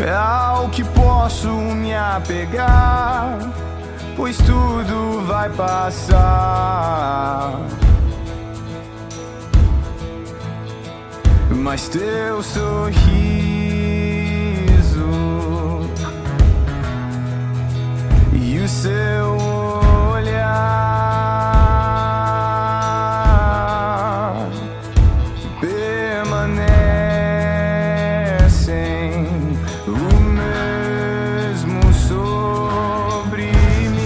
é ao que posso me apegar, pois tudo vai passar. Mas teu sorriso e o seu olhar permanecem o mesmo sobre mim.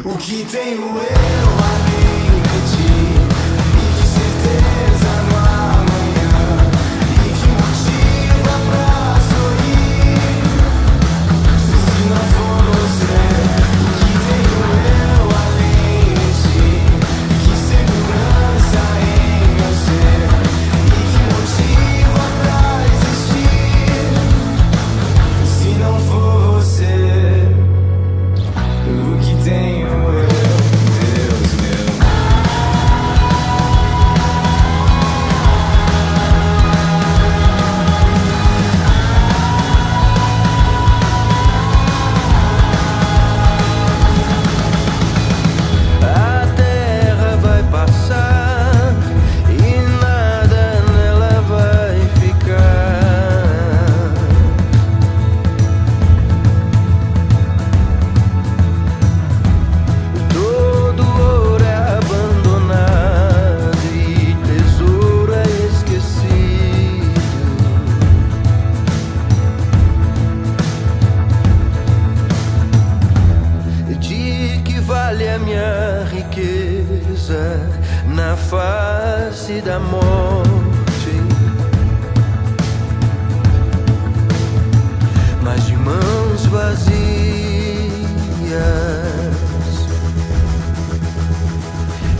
O que tenho eu além de ti, e de certeza no amanhã, e que motiva pra sorrir, se não for você. O que tenho eu além de ti, que segurança em meu ser, e que motiva pra existir, se não for você. O que tenho eu, Deus meu. A terra vai passar e nada nela vai ficar. Todo ouro é abandonado e tesouro é esquecido. De que vale a minha riqueza na face da morte? Mas de mãos vazias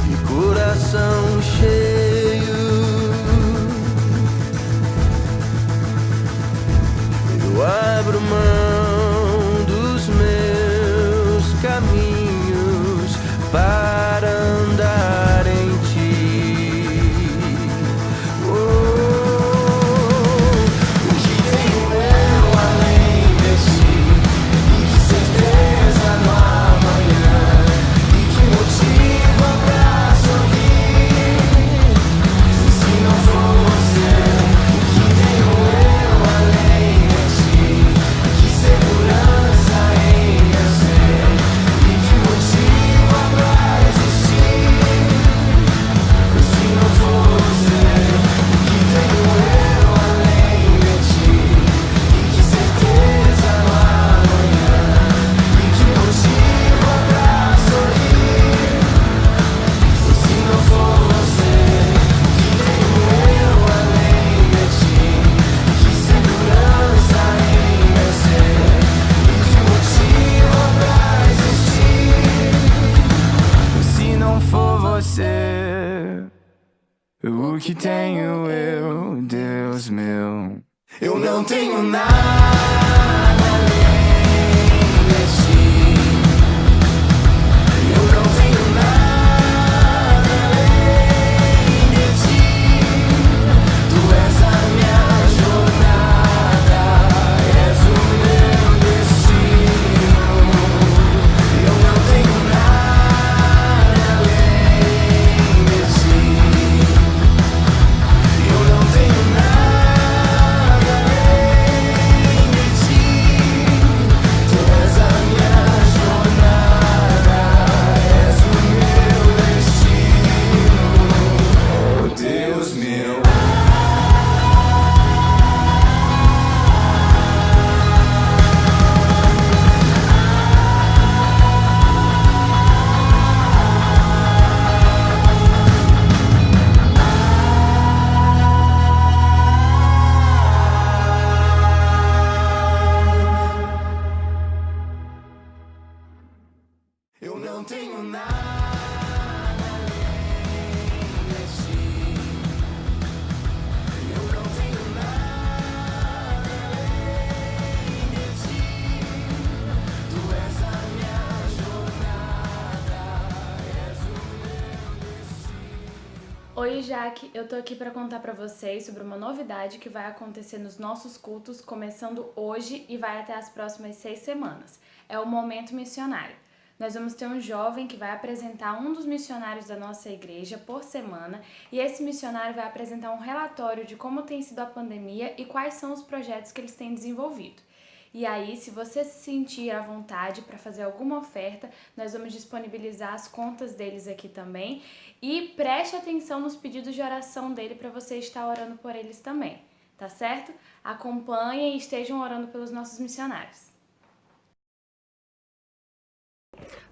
e coração cheio, eu abro mão dos meus caminhos para andar em ti. Oh, O que tenho eu além de ti, e de certeza no amanhã, e que motiva pra sorrir, se não for você. O que tenho eu além de ti, que segurança em meu ser, e que motiva pra existir, se não for você. O que tenho eu além de ti, e que certeza no amanhã, e que motiva pra sorrir, se não for você. O que tenho eu além de ti, que segurança em meu ser, e que motiva pra existir, se não for você. O que tenho eu, Deus meu? Eu não tenho nada além de ti. Eu não tenho nada além de ti. Tu és a minha jornada, és o meu destino. Eu não tenho nada além de ti. Eu não tenho nada além de ti. Oi, Jaque, eu tô aqui para contar para vocês sobre uma novidade que vai acontecer nos nossos cultos, começando hoje e vai até as próximas 6 semanas. É o Momento Missionário. Nós vamos ter um jovem que vai apresentar um dos missionários da nossa igreja por semana, e esse missionário vai apresentar um relatório de como tem sido a pandemia e quais são os projetos que eles têm desenvolvido. E aí, se você se sentir à vontade para fazer alguma oferta, nós vamos disponibilizar as contas deles aqui também. E preste atenção nos pedidos de oração dele para você estar orando por eles também, tá certo? Acompanhem e estejam orando pelos nossos missionários.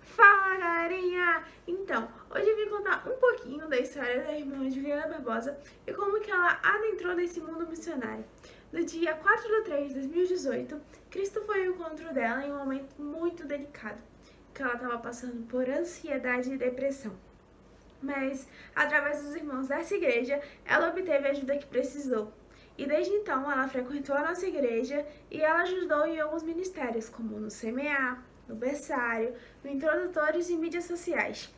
Fala, galerinha! Então, hoje eu vim contar um pouquinho da história da irmã Juliana Barbosa e como que ela adentrou nesse mundo missionário. No dia 4 de 3 de 2018, Cristo foi ao encontro dela em um momento muito delicado, que ela estava passando por ansiedade e depressão. Mas, através dos irmãos dessa igreja, ela obteve a ajuda que precisou. E desde então, ela frequentou a nossa igreja e ela ajudou em alguns ministérios, como no CMA, no Berçário, no Introdutores e mídias sociais.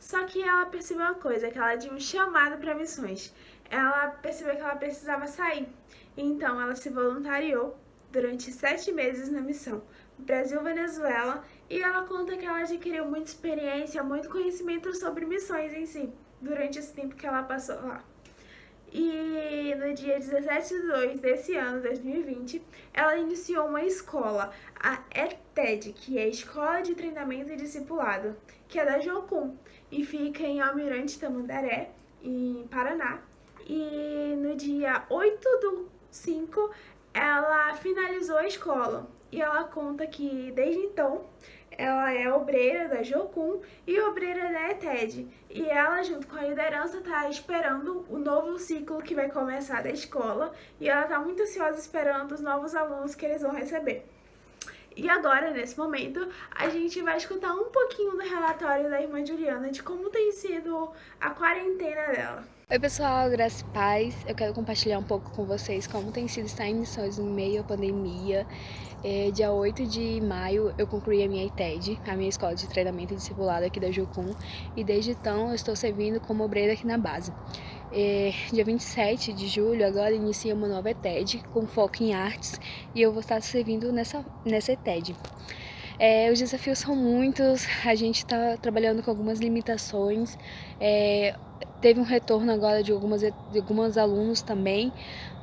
Só que ela percebeu uma coisa, que ela tinha um chamado para missões. Ela percebeu que ela precisava sair. Então, ela se voluntariou durante 7 meses na missão Brasil-Venezuela, e ela conta que ela adquiriu muita experiência, muito conhecimento sobre missões em si, durante esse tempo que ela passou lá. E no dia 17 de 2 desse ano, 2020, ela iniciou uma escola, a ETED, que é a Escola de Treinamento e Discipulado, que é da Jocum, e fica em Almirante Tamandaré, em Paraná. E no dia 8 do 5, ela finalizou a escola. E ela conta que, desde então, ela é obreira da Jocum e obreira da ETED. E ela, junto com a liderança, está esperando o novo ciclo que vai começar da escola. E ela está muito ansiosa esperando os novos alunos que eles vão receber. E agora, nesse momento, a gente vai escutar um pouquinho do relatório da irmã Juliana de como tem sido a quarentena dela. Oi pessoal, graças e paz. Eu quero compartilhar um pouco com vocês como tem sido estar em missões em meio à pandemia. Dia 8 de maio eu concluí a minha ITED, a minha escola de treinamento e discipulado aqui da Jocum, e desde então eu estou servindo como obreira aqui na base. Dia 27 de julho agora inicia uma nova ETED com foco em artes, e eu vou estar servindo nessa ETED. Os desafios são muitos, a gente está trabalhando com algumas limitações. Teve um retorno agora de alguns alunos também,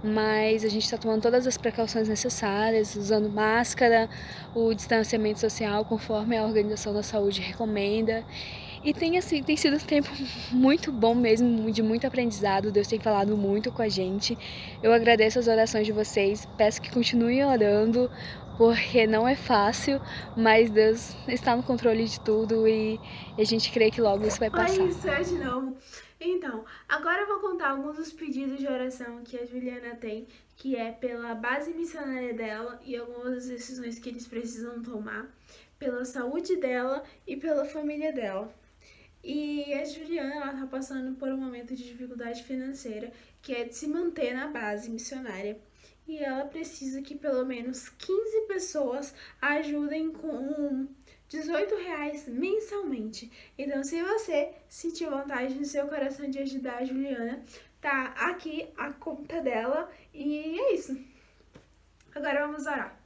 mas a gente está tomando todas as precauções necessárias, usando máscara, o distanciamento social conforme a Organização da Saúde recomenda. E tem sido um tempo muito bom mesmo, de muito aprendizado. Deus tem falado muito com a gente. Eu agradeço as orações de vocês, peço que continuem orando, porque não é fácil, mas Deus está no controle de tudo e a gente crê que logo isso vai passar. Oi, sou eu de novo. Então, agora eu vou contar alguns dos pedidos de oração que a Juliana tem, que é pela base missionária dela e algumas das decisões que eles precisam tomar, pela saúde dela e pela família dela. E a Juliana, ela tá passando por um momento de dificuldade financeira, que é de se manter na base missionária. E ela precisa que pelo menos 15 pessoas ajudem com R$ 18 mensalmente. Então, se você sentir vontade no seu coração de ajudar a Juliana, tá aqui a conta dela. E é isso. Agora vamos orar.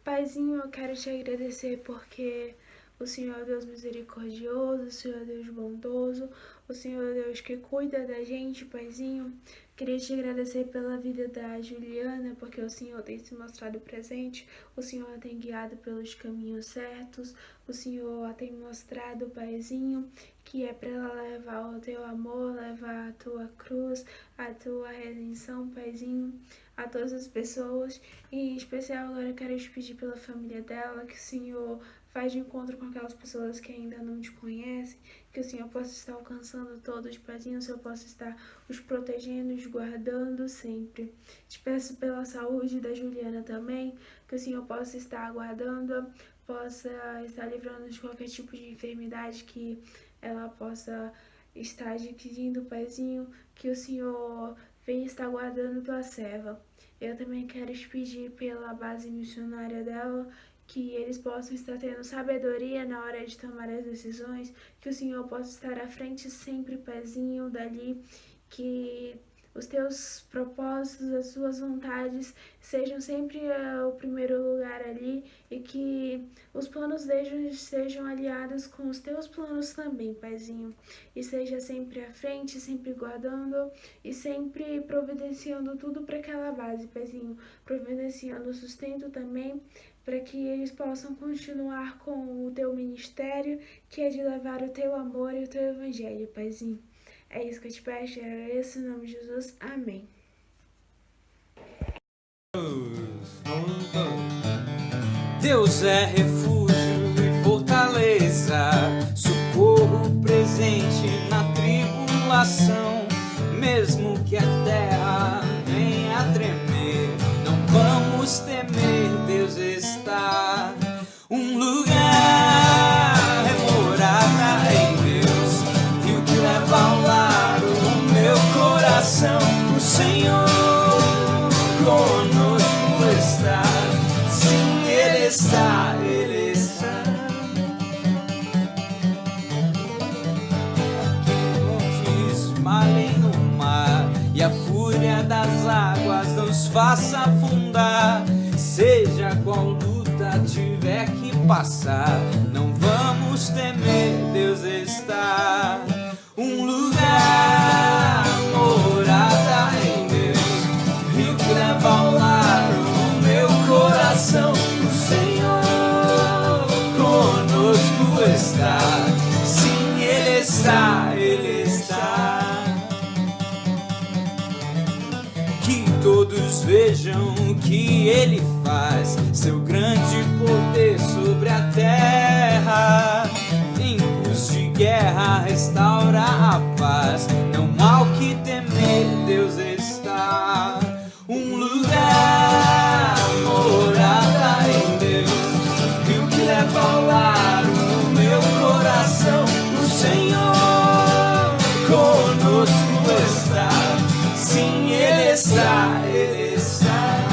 Paizinho, eu quero te agradecer porque o Senhor é Deus misericordioso, o Senhor é Deus bondoso, o Senhor é Deus que cuida da gente, Paizinho. Queria te agradecer pela vida da Juliana, porque o Senhor tem se mostrado presente, o Senhor a tem guiado pelos caminhos certos, o Senhor a tem mostrado, Paizinho, que é para ela levar o teu amor, levar a tua cruz, a tua redenção, Paizinho, a todas as pessoas. E em especial agora eu quero te pedir pela família dela, que o Senhor faz de encontro com aquelas pessoas que ainda não te conhecem, que o Senhor possa estar alcançando todos, Paizinho, o Senhor possa estar os protegendo, os guardando sempre. Te peço pela saúde da Juliana também, que o Senhor possa estar guardando, possa estar livrando de qualquer tipo de enfermidade que ela possa estar adquirindo, Paizinho, que o Senhor venha estar guardando tua serva. Eu também quero te pedir pela base missionária dela, que eles possam estar tendo sabedoria na hora de tomar as decisões, que o Senhor possa estar à frente sempre, Paizinho, dali, que os teus propósitos, as suas vontades sejam sempre o primeiro lugar ali e que os planos deles sejam aliados com os teus planos também, Paizinho. E seja sempre à frente, sempre guardando e sempre providenciando tudo para aquela base, Paizinho. Providenciando o sustento também para que eles possam continuar com o teu ministério, que é de levar o teu amor e o teu evangelho, Paizinho. É isso que eu te peço, eu agradeço em nome de Jesus. Amém. Deus é refúgio e fortaleza, socorro presente na tribulação. Mesmo que a terra venha a tremer, não vamos temer, Deus está. Um lugar é morada em Deus, rio que leva ao lar o meu coração. O Senhor conosco está, sim, Ele está, Ele está. Que montes malhem no mar e a fúria das águas nos faça afundar. Seja qual luta tiver que passar, não vamos temer, Deus está. Um lugar, morada em Deus, rio que leva ao lar o meu coração. O Senhor conosco está, sim, Ele está, Ele está. Que todos vejam o que Ele faz, seu grande poder sobre a terra. Tempos de guerra restaura a paz, não há o que temer, Deus está. Um lugar, morada em Deus, rio que leva ao lar o meu coração. O Senhor conosco está, sim, Ele está, Ele está.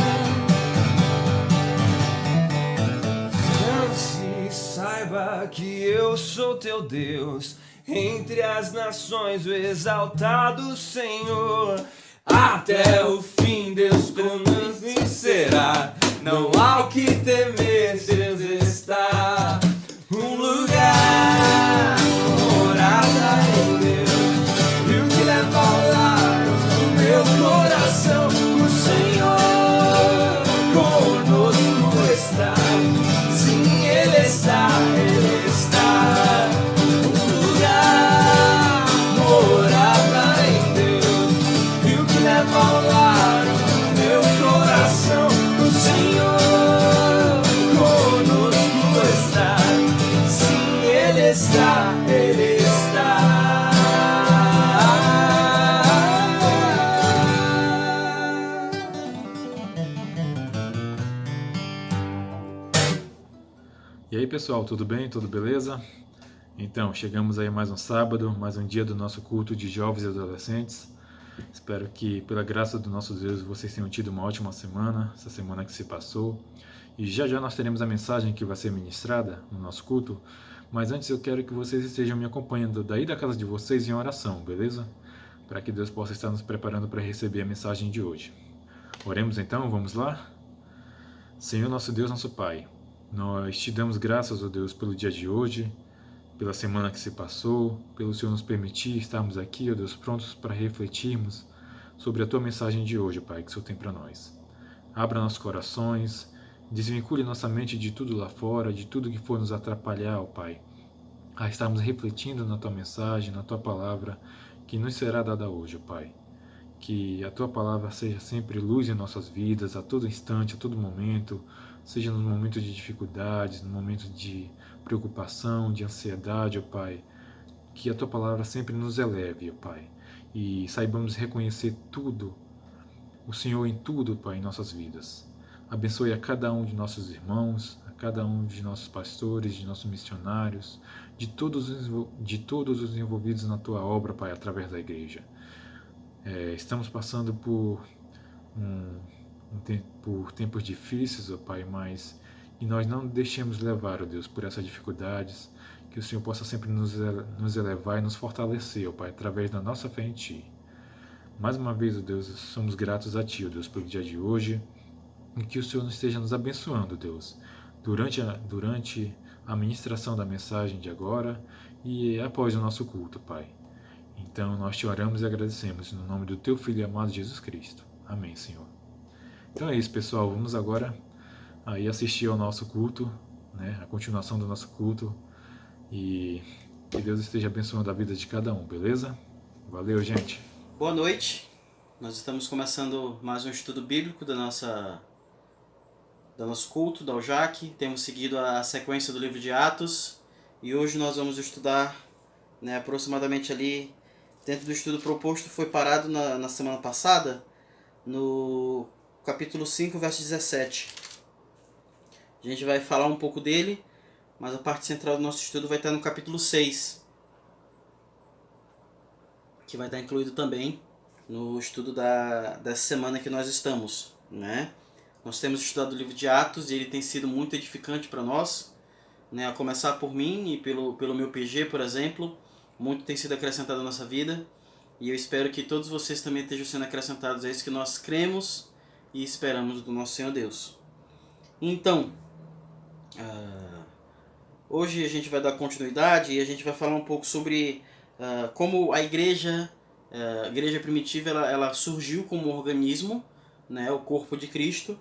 Não se saiba que eu sou teu Deus, entre as nações o exaltado Senhor. Até o fim Deus conosco será, não há o que temer, Deus está. Um lugar, morada em Deus, rio que leva ao lar o meu coração. O Senhor conosco está, sim, Ele está, Ele está. Um lugar, morada em Deus, rio que leva ao lar o meu coração. O Senhor conosco está, sim, Ele está, Ele está. E aí pessoal, tudo bem? Tudo beleza? Então, chegamos aí mais um sábado, mais um dia do nosso culto de jovens e adolescentes. Espero que, pela graça do nosso Deus, vocês tenham tido uma ótima semana, essa semana que se passou. E já já nós teremos a mensagem que vai ser ministrada no nosso culto. Mas antes eu quero que vocês estejam me acompanhando daí da casa de vocês em oração, beleza? Para que Deus possa estar nos preparando para receber a mensagem de hoje. Oremos então, vamos lá? Senhor nosso Deus, nosso Pai, nós te damos graças, ó Deus, pelo dia de hoje, pela semana que se passou, pelo Senhor nos permitir estarmos aqui, ó Deus, prontos para refletirmos sobre a Tua mensagem de hoje, Pai, que o Senhor tem para nós. Abra nossos corações, desvincule nossa mente de tudo lá fora, de tudo que for nos atrapalhar, ó Pai, a estarmos refletindo na Tua mensagem, na Tua palavra, que nos será dada hoje, ó Pai. Que a Tua palavra seja sempre luz em nossas vidas, a todo instante, a todo momento, seja no momento de dificuldades, no momento de preocupação, de ansiedade, ó Pai. Que a Tua palavra sempre nos eleve, ó Pai. E saibamos reconhecer tudo, o Senhor em tudo, Pai, em nossas vidas. Abençoe a cada um de nossos irmãos, a cada um de nossos pastores, de nossos missionários, de todos os envolvidos na Tua obra, Pai, através da igreja. Estamos passando por tempos difíceis, ó Pai, mas que nós não deixemos levar, ó Deus, por essas dificuldades, que o Senhor possa sempre nos elevar e nos fortalecer, ó Pai, através da nossa fé em Ti. Mais uma vez, ó Deus, somos gratos a Ti, ó Deus, pelo dia de hoje, e que o Senhor esteja nos abençoando, Deus, durante a ministração da mensagem de agora e após o nosso culto, Pai. Então, nós te oramos e agradecemos no nome do Teu Filho amado Jesus Cristo. Amém, Senhor. Então é isso, pessoal. Vamos agora aí assistir ao nosso culto, né? A continuação do nosso culto. E que Deus esteja abençoando a vida de cada um, beleza? Valeu, gente. Boa noite. Nós estamos começando mais um estudo bíblico do nosso culto, da UJAC. Temos seguido a sequência do livro de Atos. E hoje nós vamos estudar, né, aproximadamente ali, dentro do estudo proposto, foi parado na semana passada, no capítulo 5, verso 17. A gente vai falar um pouco dele, mas a parte central do nosso estudo vai estar no capítulo 6, que vai estar incluído também no estudo dessa semana que nós estamos, né? Nós temos estudado o livro de Atos e ele tem sido muito edificante para nós, né? A começar por mim e pelo meu PG, por exemplo, muito tem sido acrescentado à nossa vida e eu espero que todos vocês também estejam sendo acrescentados a isso que nós cremos e esperamos do nosso Senhor Deus. Então, hoje a gente vai dar continuidade e a gente vai falar um pouco sobre como a igreja primitiva ela surgiu como um organismo, né, o corpo de Cristo,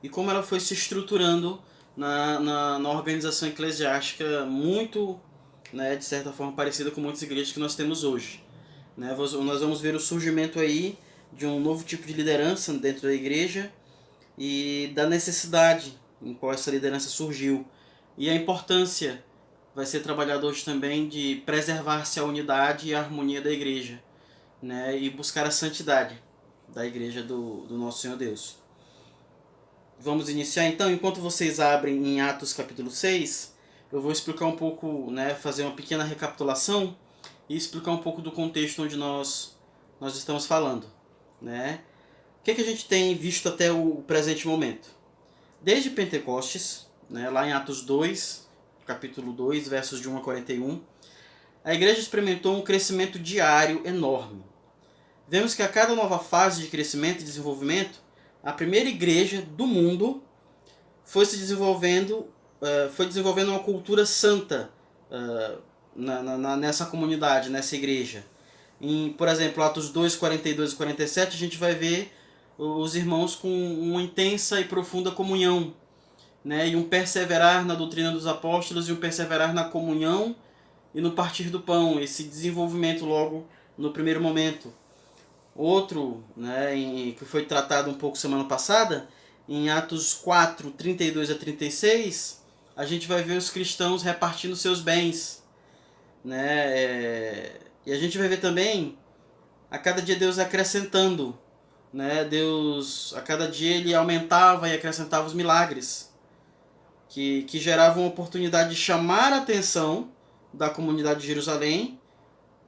e como ela foi se estruturando na organização eclesiástica muito, né, de certa forma parecida com muitas igrejas que nós temos hoje. Né? Nós vamos ver o surgimento aí de um novo tipo de liderança dentro da igreja e da necessidade em qual essa liderança surgiu. E a importância vai ser trabalhada hoje também de preservar-se a unidade e a harmonia da igreja, né? E buscar a santidade da igreja do nosso Senhor Deus. Vamos iniciar então. Enquanto vocês abrem em Atos capítulo 6, eu vou explicar um pouco, né, fazer uma pequena recapitulação e explicar um pouco do contexto onde nós estamos falando, né? O que a gente tem visto até o presente momento? Desde Pentecostes, né, lá em Atos 2, capítulo 2, versos de 1 a 41, a igreja experimentou um crescimento diário enorme. Vemos que a cada nova fase de crescimento e desenvolvimento, a primeira igreja do mundo foi desenvolvendo uma cultura santa nessa comunidade, nessa igreja. Por exemplo, Atos 2, 42 e 47, a gente vai ver os irmãos com uma intensa e profunda comunhão, né? E um perseverar na doutrina dos apóstolos e um perseverar na comunhão e no partir do pão, esse desenvolvimento logo no primeiro momento. Outro, né, que foi tratado um pouco semana passada, em Atos 4, 32 a 36, a gente vai ver os cristãos repartindo seus bens, né? E a gente vai ver também a cada dia Deus acrescentando, né? Deus, a cada dia ele aumentava e acrescentava os milagres que geravam a oportunidade de chamar a atenção da comunidade de Jerusalém,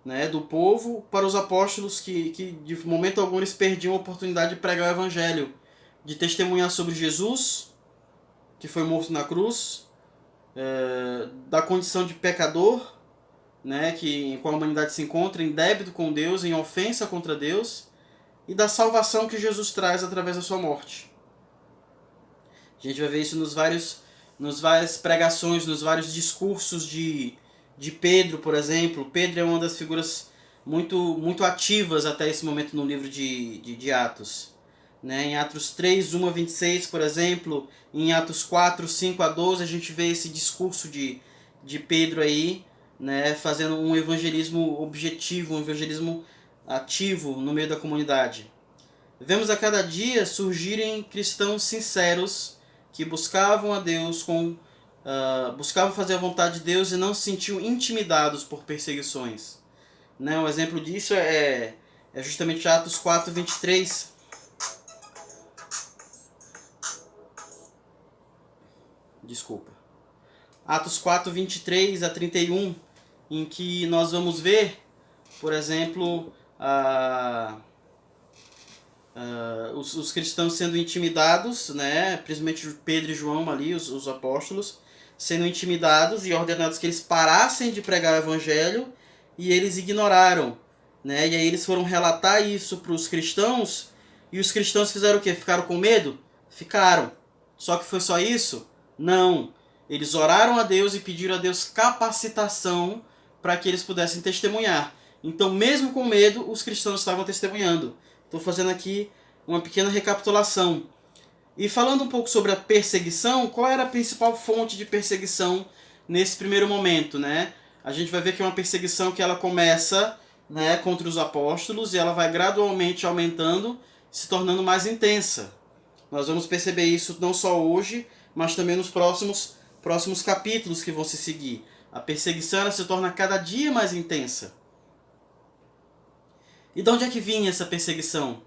né, do povo, para os apóstolos que de momento algum eles perdiam a oportunidade de pregar o evangelho, de testemunhar sobre Jesus, que foi morto na cruz, da condição de pecador, né, em qual a humanidade se encontra, em débito com Deus, em ofensa contra Deus, e da salvação que Jesus traz através da sua morte. A gente vai ver isso nas várias pregações, nos vários discursos de Pedro, por exemplo. Pedro é uma das figuras muito ativas até esse momento no livro de Atos. Né? Em Atos 3, 1 a 26, por exemplo, em Atos 4, 5 a 12, a gente vê esse discurso de Pedro aí, né, fazendo um evangelismo objetivo, um evangelismo ativo no meio da comunidade. Vemos a cada dia surgirem cristãos sinceros que buscavam a Deus, buscavam fazer a vontade de Deus e não se sentiam intimidados por perseguições. Né? Um exemplo disso é justamente Atos 4, 23. Desculpa. Atos 4, 23 a 31, em que nós vamos ver, por exemplo, os cristãos sendo intimidados, né, principalmente Pedro e João ali, os apóstolos, sendo intimidados e ordenados que eles parassem de pregar o evangelho, e eles ignoraram, né? E aí eles foram relatar isso para os cristãos, e os cristãos fizeram o quê? Ficaram com medo? Ficaram. Só que foi só isso? Não. Eles oraram a Deus e pediram a Deus capacitação para que eles pudessem testemunhar. Então, mesmo com medo, os cristãos estavam testemunhando. Estou fazendo aqui uma pequena recapitulação. E falando um pouco sobre a perseguição, qual era a principal fonte de perseguição nesse primeiro momento, né? A gente vai ver que é uma perseguição que ela começa, né, contra os apóstolos, e ela vai gradualmente aumentando, se tornando mais intensa. Nós vamos perceber isso não só hoje, mas também nos próximos capítulos que vão se seguir. A perseguição ela se torna cada dia mais intensa. E de onde é que vinha essa perseguição?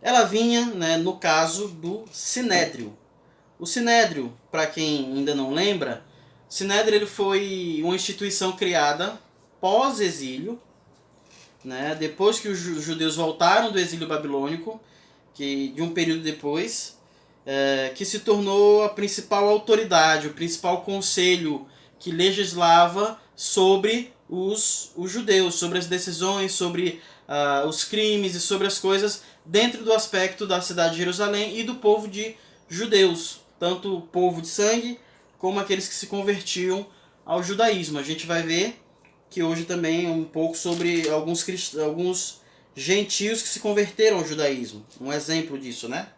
Ela vinha, né, no caso do Sinédrio. O Sinédrio, para quem ainda não lembra, Sinédrio ele foi uma instituição criada pós-exílio, né, depois que os judeus voltaram do exílio babilônico, que de um período depois, que se tornou a principal autoridade, o principal conselho que legislava sobre os judeus, sobre as decisões, sobre os crimes e sobre as coisas dentro do aspecto da cidade de Jerusalém e do povo de judeus, tanto o povo de sangue como aqueles que se convertiam ao judaísmo. A gente vai ver que hoje também um pouco sobre alguns gentios que se converteram ao judaísmo. Um exemplo disso, né?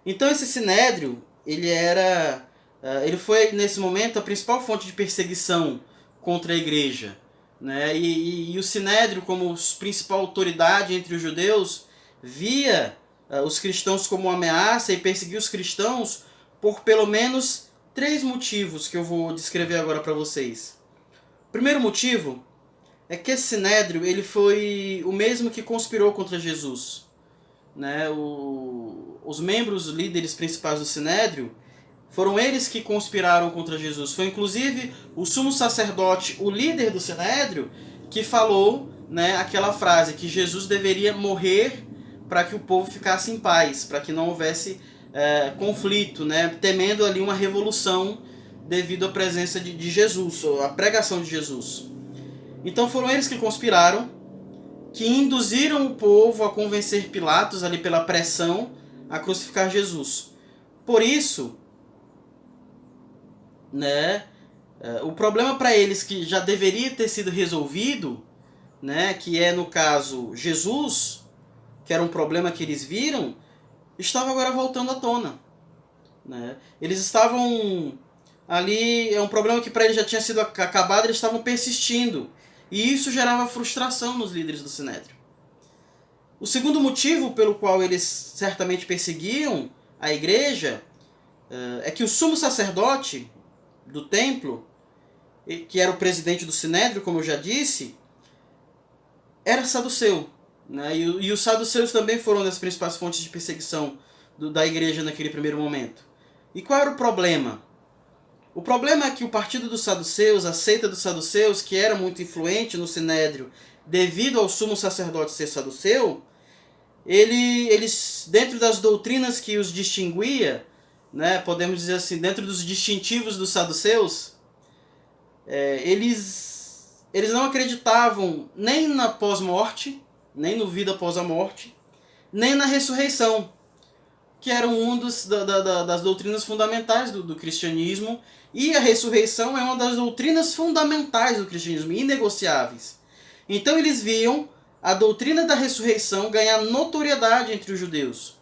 Então esse Sinédrio, ele foi nesse momento a principal fonte de perseguição contra a igreja, né? E o Sinédrio, como principal autoridade entre os judeus, via os cristãos como uma ameaça e perseguia os cristãos por pelo menos 3 motivos que eu vou descrever agora para vocês. O primeiro motivo é que esse Sinédrio ele foi o mesmo que conspirou contra Jesus, né? Os membros, os líderes principais do Sinédrio, foram eles que conspiraram contra Jesus. Foi inclusive o sumo sacerdote, o líder do Sinédrio, que falou, né, aquela frase que Jesus deveria morrer para que o povo ficasse em paz, para que não houvesse conflito, né, temendo ali uma revolução devido à presença de Jesus, ou à pregação de Jesus. Então foram eles que conspiraram, que induziram o povo a convencer Pilatos, ali pela pressão, a crucificar Jesus. Por isso, né, o problema para eles que já deveria ter sido resolvido, né, que é no caso Jesus, que era um problema que eles viram, estava agora voltando à tona, né? Eles estavam ali, é um problema que para eles já tinha sido acabado, eles estavam persistindo, e isso gerava frustração nos líderes do Sinédrio. O segundo motivo pelo qual eles certamente perseguiam a igreja é que o sumo sacerdote do templo, que era o presidente do Sinédrio, como eu já disse, era saduceu, né? E os saduceus também foram uma das principais fontes de perseguição da igreja naquele primeiro momento. E qual era o problema? O problema é que o partido dos saduceus, a seita dos saduceus, que era muito influente no Sinédrio devido ao sumo sacerdote ser saduceu, eles dentro das doutrinas que os distinguia, né, podemos dizer assim, dentro dos distintivos dos saduceus, eles não acreditavam nem na pós-morte, nem no vida após a morte, nem na ressurreição, que era das doutrinas fundamentais do cristianismo, e a ressurreição é uma das doutrinas fundamentais do cristianismo, inegociáveis. Então eles viam a doutrina da ressurreição ganhar notoriedade entre os judeus,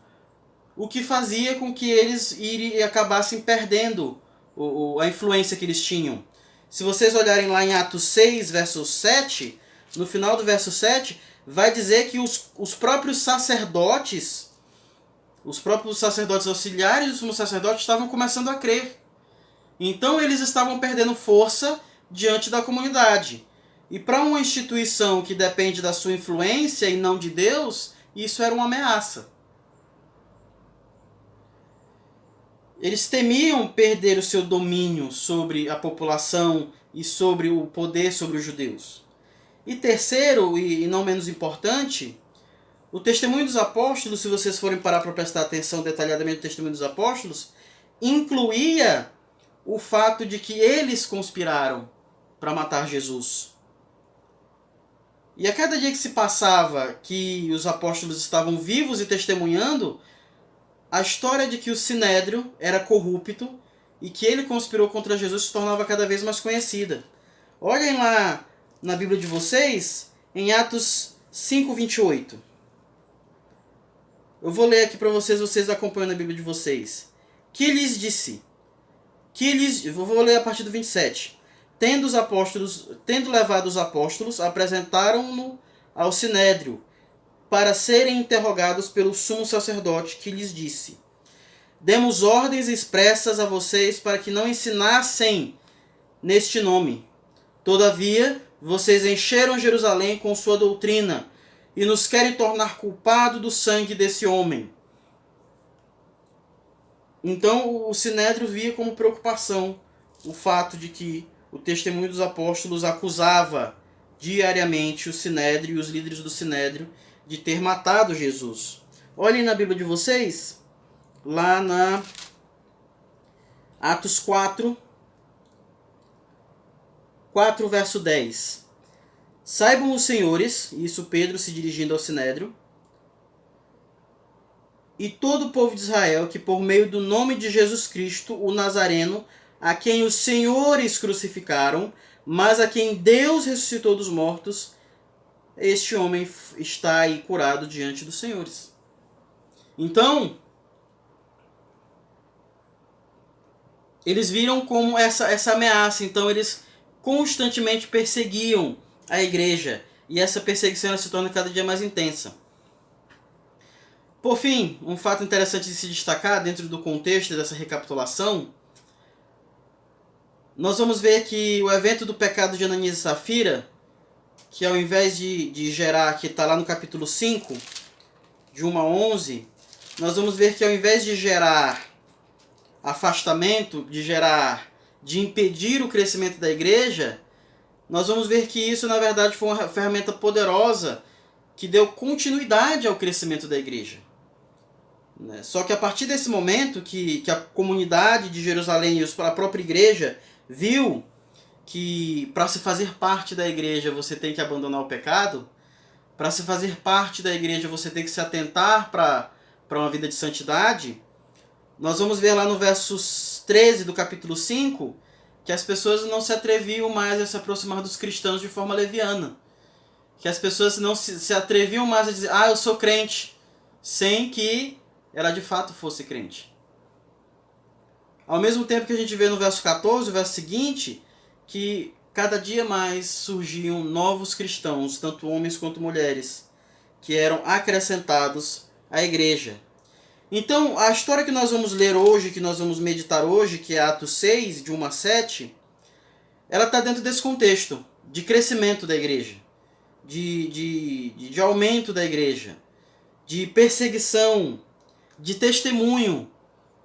o que fazia com que eles acabassem perdendo a influência que eles tinham. Se vocês olharem lá em Atos 6, verso 7, no final do verso 7, vai dizer que os próprios sacerdotes auxiliares do sumo sacerdote estavam começando a crer. Então eles estavam perdendo força diante da comunidade. E para uma instituição que depende da sua influência e não de Deus, isso era uma ameaça. Eles temiam perder o seu domínio sobre a população e sobre o poder sobre os judeus. E terceiro, e não menos importante, O testemunho dos apóstolos, se vocês forem parar para prestar atenção detalhadamente no testemunho dos apóstolos, incluía o fato de que eles conspiraram para matar Jesus. E a cada dia que se passava que os apóstolos estavam vivos e testemunhando, a história de que o Sinédrio era corrupto e que ele conspirou contra Jesus se tornava cada vez mais conhecida. Olhem lá na Bíblia de vocês, em Atos 5:28. Eu vou ler aqui para vocês, vocês acompanham na Bíblia de vocês. Que lhes disse? Eu vou ler a partir do 27. Tendo levado os apóstolos, apresentaram-no ao Sinédrio, para serem interrogados pelo sumo sacerdote, que lhes disse: demos ordens expressas a vocês para que não ensinassem neste nome. Todavia, vocês encheram Jerusalém com sua doutrina e nos querem tornar culpado do sangue desse homem. Então o Sinédrio via como preocupação o fato de que o testemunho dos apóstolos acusava diariamente o Sinédrio e os líderes do Sinédrio de ter matado Jesus. Olhem na Bíblia de vocês, lá na Atos 4, verso 10. Saibam os senhores, isso Pedro se dirigindo ao Sinédrio, e todo o povo de Israel, que por meio do nome de Jesus Cristo, o Nazareno, a quem os senhores crucificaram, mas a quem Deus ressuscitou dos mortos, este homem está aí curado diante dos senhores. Então, eles viram como essa ameaça, então eles constantemente perseguiam a igreja, e essa perseguição se torna cada dia mais intensa. Por fim, um fato interessante de se destacar dentro do contexto dessa recapitulação, nós vamos ver que o evento do pecado de Ananias e Safira, que ao invés de gerar, que está lá no capítulo 5, de 1 a 11, nós vamos ver que ao invés de gerar afastamento, de impedir o crescimento da igreja, nós vamos ver que isso, na verdade, foi uma ferramenta poderosa que deu continuidade ao crescimento da igreja. Só que a partir desse momento que a comunidade de Jerusalém e a própria igreja viu que para se fazer parte da igreja você tem que abandonar o pecado, para se fazer parte da igreja você tem que se atentar para uma vida de santidade, nós vamos ver lá no versos 13 do capítulo 5 que as pessoas não se atreviam mais a se aproximar dos cristãos de forma leviana. Que as pessoas não se atreviam mais a dizer, eu sou crente, sem que ela de fato fosse crente. Ao mesmo tempo que a gente vê no verso 14, o verso seguinte, que cada dia mais surgiam novos cristãos, tanto homens quanto mulheres, que eram acrescentados à igreja. Então, a história que nós vamos ler hoje, que nós vamos meditar hoje, que é Atos 6, de 1 a 7, ela está dentro desse contexto de crescimento da igreja, de aumento da igreja, de perseguição, de testemunho.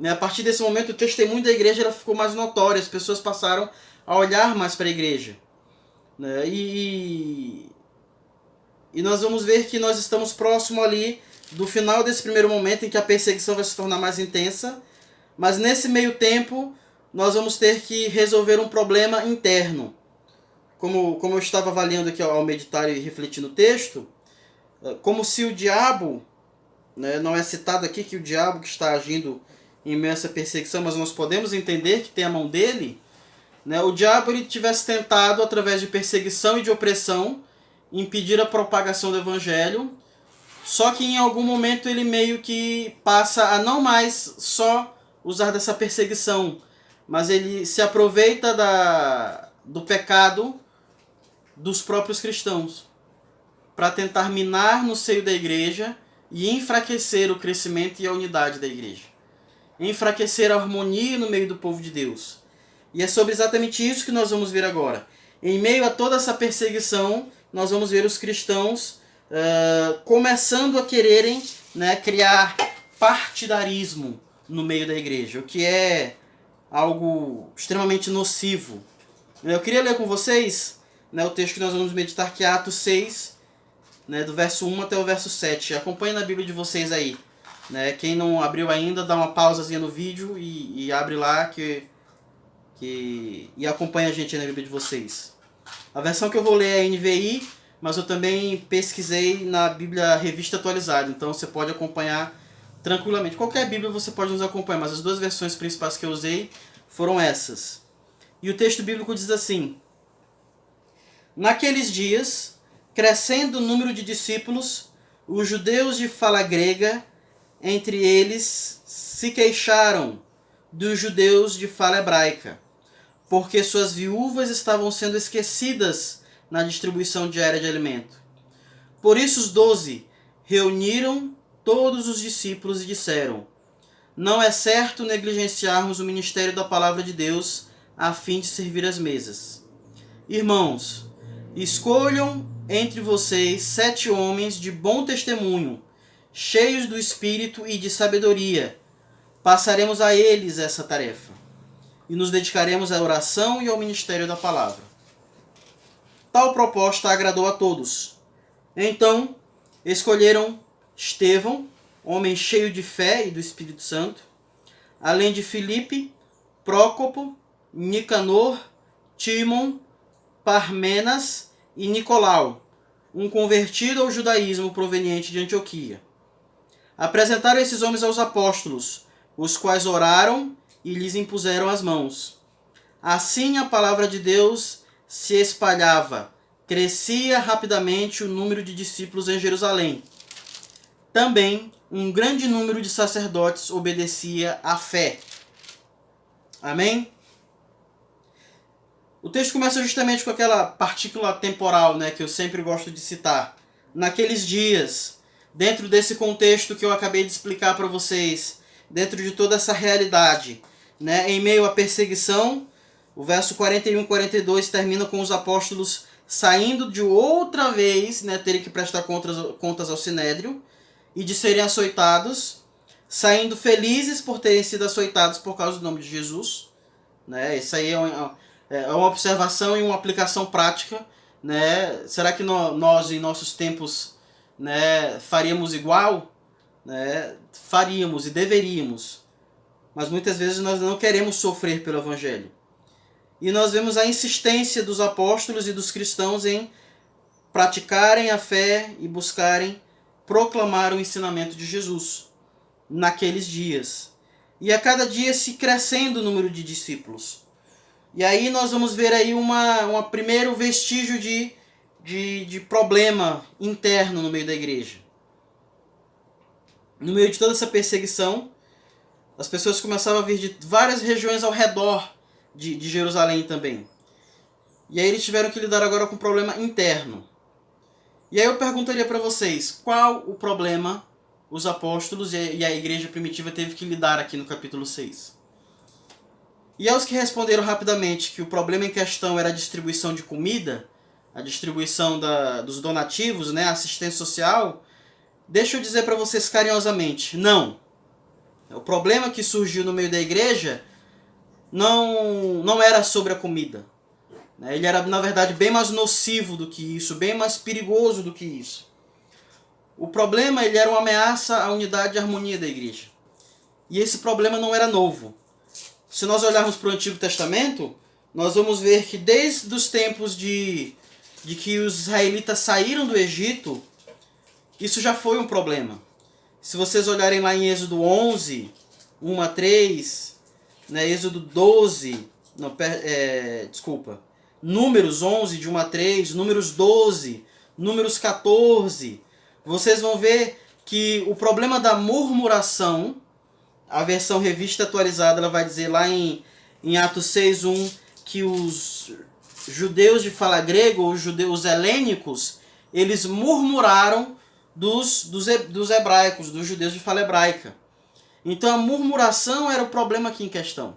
A partir desse momento, o testemunho da igreja ela ficou mais notório, as pessoas passaram a olhar mais para a igreja. E nós vamos ver que nós estamos próximo ali do final desse primeiro momento em que a perseguição vai se tornar mais intensa, mas nesse meio tempo nós vamos ter que resolver um problema interno. Como eu estava avaliando aqui ao meditar e refletir no texto, como se o diabo, não é citado aqui que o diabo que está agindo em meio a essa perseguição, mas nós podemos entender que tem a mão dele, o diabo ele tivesse tentado, através de perseguição e de opressão, impedir a propagação do evangelho, só que em algum momento ele meio que passa a não mais só usar dessa perseguição, mas ele se aproveita do pecado dos próprios cristãos para tentar minar no seio da igreja e enfraquecer o crescimento e a unidade da igreja. Enfraquecer a harmonia no meio do povo de Deus. E é sobre exatamente isso que nós vamos ver agora. Em meio a toda essa perseguição, nós vamos ver os cristãos começando a quererem criar partidarismo no meio da igreja, o que é algo extremamente nocivo. Eu queria ler com vocês o texto que nós vamos meditar, que é Atos 6, né, do verso 1 até o verso 7. Acompanhe na Bíblia de vocês aí. Né? Quem não abriu ainda, dá uma pausazinha no vídeo e abre lá e acompanha a gente na Bíblia de vocês. A versão que eu vou ler é a NVI, mas eu também pesquisei na Bíblia Revista Atualizada, então você pode acompanhar tranquilamente. Qualquer Bíblia você pode nos acompanhar, mas as duas versões principais que eu usei foram essas. E o texto bíblico diz assim: Naqueles dias, crescendo o número de discípulos, os judeus de fala grega, entre eles, se queixaram dos judeus de fala hebraica, porque suas viúvas estavam sendo esquecidas na distribuição diária de alimento. Por isso os 12 reuniram todos os discípulos e disseram: Não é certo negligenciarmos o ministério da palavra de Deus a fim de servir as mesas. Irmãos, escolham entre vocês 7 homens de bom testemunho, cheios do Espírito e de sabedoria. Passaremos a eles essa tarefa e nos dedicaremos à oração e ao ministério da palavra. Tal proposta agradou a todos. Então, escolheram Estevão, homem cheio de fé e do Espírito Santo, além de Filipe, Prócopo, Nicanor, Tímon, Parmenas e Nicolau, um convertido ao judaísmo proveniente de Antioquia. Apresentaram esses homens aos apóstolos, os quais oraram e lhes impuseram as mãos. Assim a palavra de Deus se espalhava, crescia rapidamente o número de discípulos em Jerusalém. Também um grande número de sacerdotes obedecia à fé. Amém? O texto começa justamente com aquela partícula temporal, né, que eu sempre gosto de citar. Naqueles dias, dentro desse contexto que eu acabei de explicar para vocês, dentro de toda essa realidade, né, em meio à perseguição, o verso 41 e 42 termina com os apóstolos saindo de outra vez, né, terem que prestar contas ao Sinédrio, e de serem açoitados, saindo felizes por terem sido açoitados por causa do nome de Jesus. Né? Isso aí é uma observação e uma aplicação prática. Né? Será que nós, em nossos tempos, né, faríamos igual? Né? Faríamos e deveríamos. Mas muitas vezes nós não queremos sofrer pelo Evangelho. E nós vemos a insistência dos apóstolos e dos cristãos em praticarem a fé e buscarem proclamar o ensinamento de Jesus naqueles dias. E a cada dia se crescendo o número de discípulos. E aí nós vamos ver aí um primeiro vestígio de problema interno no meio da igreja. No meio de toda essa perseguição, as pessoas começavam a vir de várias regiões ao redor de Jerusalém também. E aí eles tiveram que lidar agora com um problema interno. E aí eu perguntaria para vocês, qual o problema os apóstolos e a igreja primitiva teve que lidar aqui no capítulo 6? E aos que responderam rapidamente que o problema em questão era a distribuição de comida, a distribuição dos donativos, né, a assistência social, deixa eu dizer para vocês carinhosamente, não. O problema que surgiu no meio da igreja não era sobre a comida. Ele era, na verdade, bem mais nocivo do que isso, bem mais perigoso do que isso. O problema ele era uma ameaça à unidade e harmonia da igreja. E esse problema não era novo. Se nós olharmos para o Antigo Testamento, nós vamos ver que desde os tempos de que os israelitas saíram do Egito, isso já foi um problema. Se vocês olharem lá em Êxodo 11, 1 a 3, né, Êxodo 12, Números 11, de 1 a 3, Números 12, Números 14, vocês vão ver que o problema da murmuração, a versão revista atualizada, ela vai dizer lá em Atos 6:1 que os judeus de fala grega, ou os helênicos, eles murmuraram dos hebraicos, dos judeus de fala hebraica. Então a murmuração era o problema aqui em questão.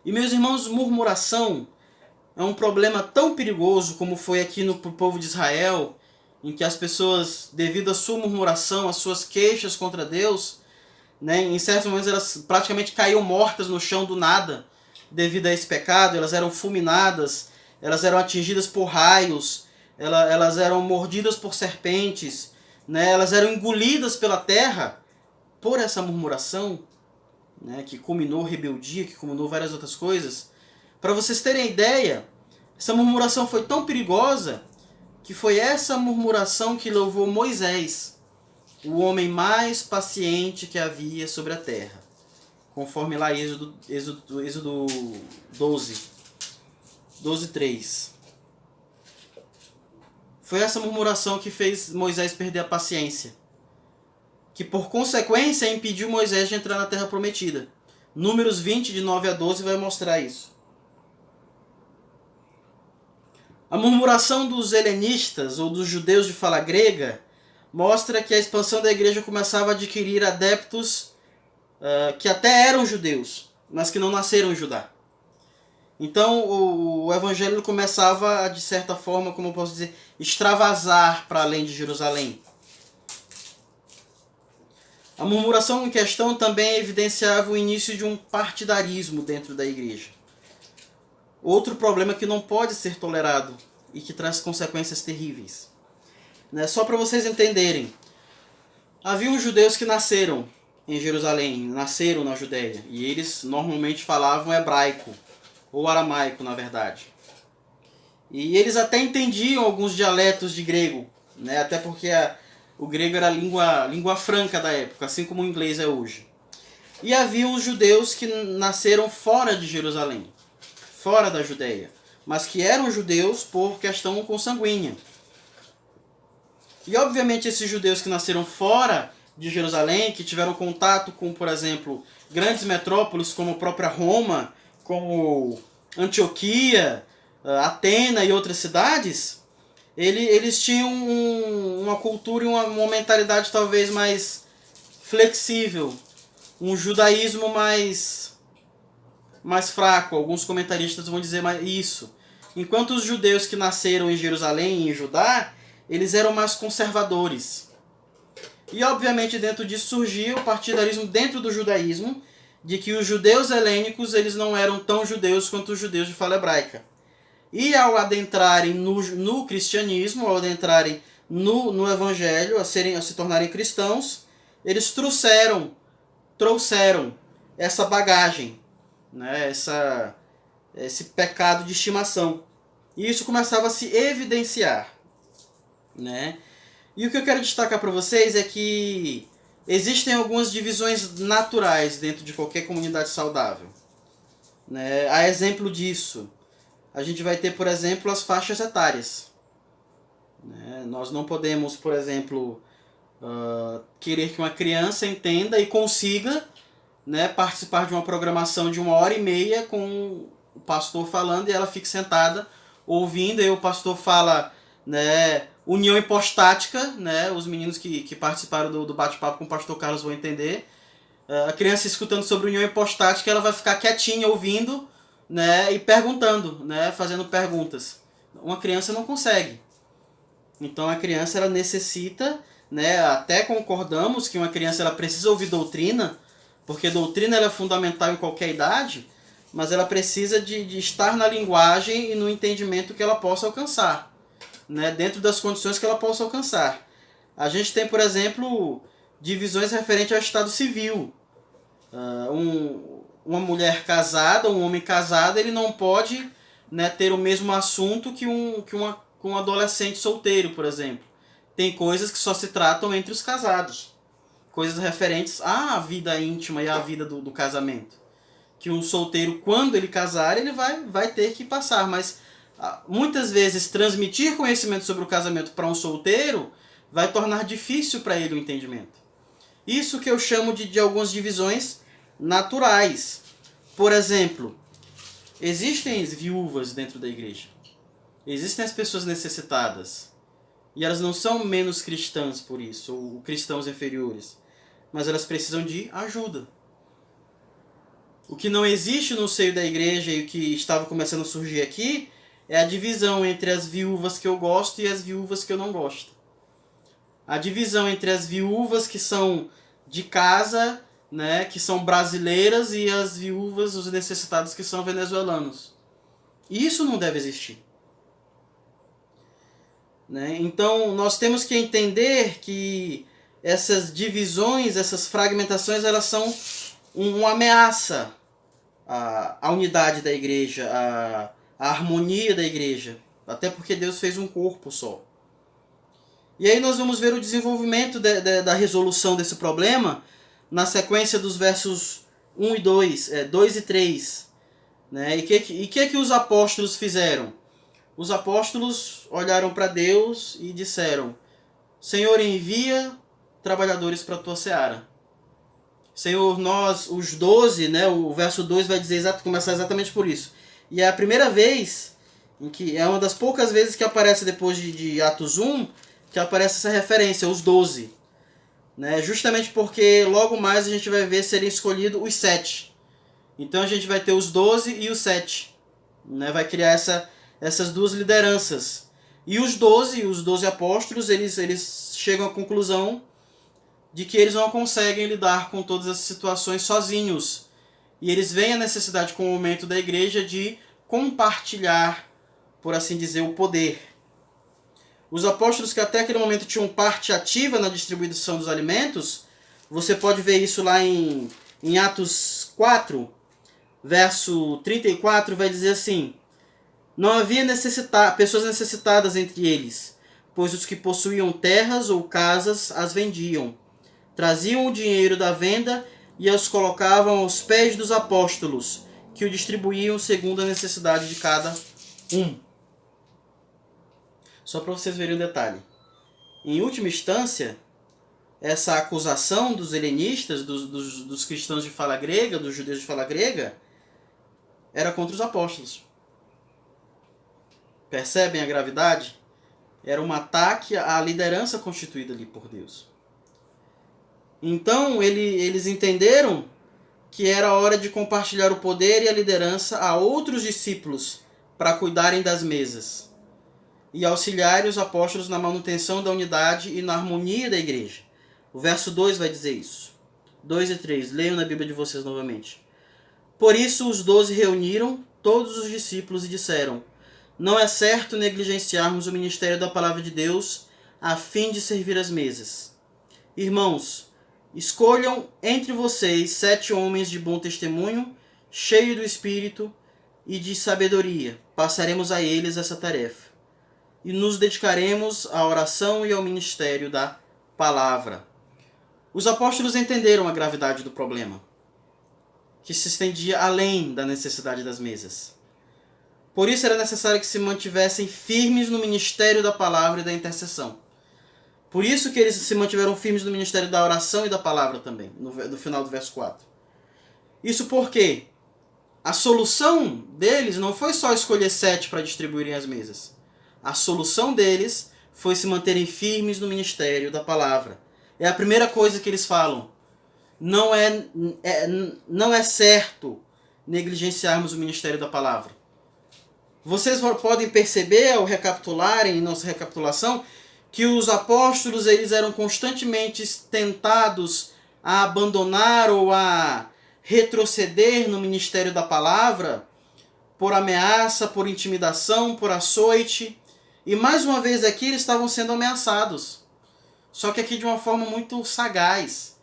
E meus irmãos, murmuração é um problema tão perigoso como foi aqui no povo de Israel, em que as pessoas, devido à sua murmuração, às suas queixas contra Deus, né, em certos momentos elas praticamente caíam mortas no chão do nada, devido a esse pecado, elas eram fulminadas, elas eram atingidas por raios, elas eram mordidas por serpentes, né? Elas eram engolidas pela terra por essa murmuração, né? Que culminou rebeldia, que culminou várias outras coisas. Para vocês terem ideia, essa murmuração foi tão perigosa que foi essa murmuração que levou Moisés, o homem mais paciente que havia sobre a terra. Conforme lá Êxodo 12:3. Foi essa murmuração que fez Moisés perder a paciência, que por consequência impediu Moisés de entrar na terra prometida. Números 20, de 9 a 12, vai mostrar isso. A murmuração dos helenistas, ou dos judeus de fala grega, mostra que a expansão da igreja começava a adquirir adeptos que até eram judeus, mas que não nasceram em Judá. Então o evangelho começava, de certa forma, como eu posso dizer, extravasar para além de Jerusalém. A murmuração em questão também evidenciava o início de um partidarismo dentro da igreja. Outro problema que não pode ser tolerado e que traz consequências terríveis. Só para vocês entenderem, havia judeus que nasceram em Jerusalém, nasceram na Judéia, e eles normalmente falavam hebraico, ou aramaico, na verdade. E eles até entendiam alguns dialetos de grego, né? Até porque o grego era a língua franca da época, assim como o inglês é hoje. E havia os judeus que nasceram fora de Jerusalém, fora da Judéia, mas que eram judeus por questão consanguínea. E obviamente esses judeus que nasceram fora de Jerusalém, que tiveram contato com, por exemplo, grandes metrópoles como a própria Roma, como Antioquia, Atena e outras cidades, eles tinham uma cultura e uma mentalidade talvez mais flexível, um judaísmo mais fraco. Alguns comentaristas vão dizer isso. Enquanto os judeus que nasceram em Jerusalém e em Judá, eles eram mais conservadores. E obviamente dentro disso surgiu o partidarismo dentro do judaísmo, de que os judeus helênicos eles não eram tão judeus quanto os judeus de fala hebraica. E ao adentrarem no cristianismo, ao adentrarem no evangelho, a se tornarem cristãos, eles trouxeram essa bagagem, né, esse pecado de estimação. E isso começava a se evidenciar, né? E o que eu quero destacar para vocês é que existem algumas divisões naturais dentro de qualquer comunidade saudável, né? A exemplo disso, a gente vai ter, por exemplo, as faixas etárias, né? Nós não podemos, por exemplo, querer que uma criança entenda e consiga, né, participar de uma programação de 1h30 com o pastor falando e ela fique sentada ouvindo, e o pastor fala, né, união hipostática, né, os meninos que participaram do bate-papo com o pastor Carlos vão entender. A criança escutando sobre união hipostática, ela vai ficar quietinha ouvindo, né, e perguntando, né, fazendo perguntas. Uma criança não consegue. Então a criança ela necessita, né, até concordamos que uma criança ela precisa ouvir doutrina, porque doutrina ela é fundamental em qualquer idade, mas ela precisa de estar na linguagem e no entendimento que ela possa alcançar, né, dentro das condições que ela possa alcançar. A gente tem, por exemplo, divisões referentes ao estado civil. Uma mulher casada, um homem casado, ele não pode, né, ter o mesmo assunto que um adolescente solteiro, por exemplo. Tem coisas que só se tratam entre os casados. Coisas referentes à vida íntima e à vida do casamento. Que um solteiro, quando ele casar, ele vai ter que passar. Mas muitas vezes transmitir conhecimento sobre o casamento para um solteiro vai tornar difícil para ele o entendimento. Isso que eu chamo de algumas divisões naturais. Por exemplo, existem as viúvas dentro da igreja. Existem as pessoas necessitadas. E elas não são menos cristãs por isso, ou cristãos inferiores. Mas elas precisam de ajuda. O que não existe no seio da igreja e o que estava começando a surgir aqui é a divisão entre as viúvas que eu gosto e as viúvas que eu não gosto. A divisão entre as viúvas que são de casa, né, que são brasileiras, e as viúvas, os necessitados que são venezuelanos. E isso não deve existir. né? Então, nós temos que entender que essas divisões, essas fragmentações, elas são uma ameaça à unidade da igreja, à harmonia da igreja. Até porque Deus fez um corpo só. E aí nós vamos ver o desenvolvimento da resolução desse problema na sequência dos versos 1 e 2, 2 e 3. Né? E que os apóstolos fizeram? Os apóstolos olharam para Deus e disseram: Senhor, envia trabalhadores para a tua seara. Senhor, nós, os 12, né, o verso 2 vai dizer começar exatamente por isso. E é a primeira vez, em que é uma das poucas vezes que aparece depois de Atos 1, que aparece essa referência, os 12. Né, justamente porque logo mais a gente vai ver serem escolhidos os 7. Então a gente vai ter os 12 e os 7. Né, vai criar essas duas lideranças. E os 12 apóstolos, eles chegam à conclusão de que eles não conseguem lidar com todas as situações sozinhos. E eles veem a necessidade, com o momento da igreja, de compartilhar, por assim dizer, o poder. Os apóstolos que até aquele momento tinham parte ativa na distribuição dos alimentos, você pode ver isso lá em Atos 4, verso 34, vai dizer assim: não havia pessoas necessitadas entre eles, pois os que possuíam terras ou casas as vendiam. Traziam o dinheiro da venda e os colocavam aos pés dos apóstolos, que o distribuíam segundo a necessidade de cada um. Só para vocês verem um detalhe. Em última instância, essa acusação dos helenistas, dos cristãos de fala grega, dos judeus de fala grega, era contra os apóstolos. Percebem a gravidade? Era um ataque à liderança constituída ali por Deus. Então, eles entenderam que era hora de compartilhar o poder e a liderança a outros discípulos para cuidarem das mesas e auxiliarem os apóstolos na manutenção da unidade e na harmonia da igreja. O verso 2 vai dizer isso. 2 e 3, leiam na Bíblia de vocês novamente. Por isso os 12 reuniram todos os discípulos e disseram: não é certo negligenciarmos o ministério da palavra de Deus a fim de servir as mesas. Irmãos, escolham entre vocês 7 homens de bom testemunho, cheios do Espírito e de sabedoria. Passaremos a eles essa tarefa. E nos dedicaremos à oração e ao ministério da palavra. Os apóstolos entenderam a gravidade do problema, que se estendia além da necessidade das mesas. Por isso era necessário que se mantivessem firmes no ministério da palavra e da intercessão. Por isso que eles se mantiveram firmes no ministério da oração e da palavra também, no final do verso 4. Isso porque a solução deles não foi só escolher 7 para distribuírem as mesas. A solução deles foi se manterem firmes no ministério da palavra. É a primeira coisa que eles falam. Não é certo negligenciarmos o ministério da palavra. Vocês podem perceber, ao recapitularem em nossa recapitulação, que os apóstolos eles eram constantemente tentados a abandonar ou a retroceder no ministério da palavra por ameaça, por intimidação, por açoite. E mais uma vez aqui eles estavam sendo ameaçados. Só que aqui de uma forma muito sagaz.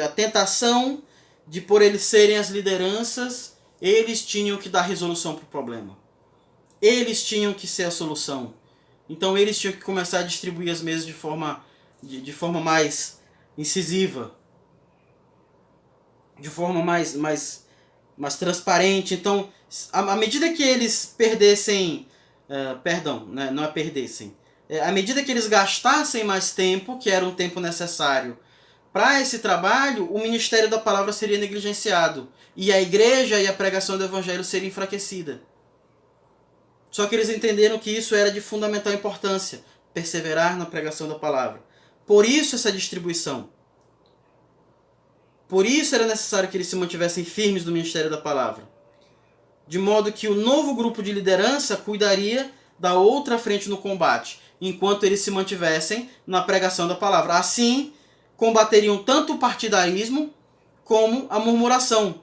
A tentação de, por eles serem as lideranças, eles tinham que dar resolução para o problema. Eles tinham que ser a solução. Então eles tinham que começar a distribuir as mesas de forma mais incisiva. De forma mais transparente. Então, à medida que eles perdessem... não é perdessem. À medida que eles gastassem mais tempo, que era um tempo necessário para esse trabalho, o ministério da palavra seria negligenciado. E a igreja e a pregação do evangelho seria enfraquecida. Só que eles entenderam que isso era de fundamental importância, perseverar na pregação da palavra. Por isso essa distribuição. Por isso era necessário que eles se mantivessem firmes no ministério da palavra. De modo que o novo grupo de liderança cuidaria da outra frente no combate, enquanto eles se mantivessem na pregação da palavra. Assim, combateriam tanto o partidarismo como a murmuração.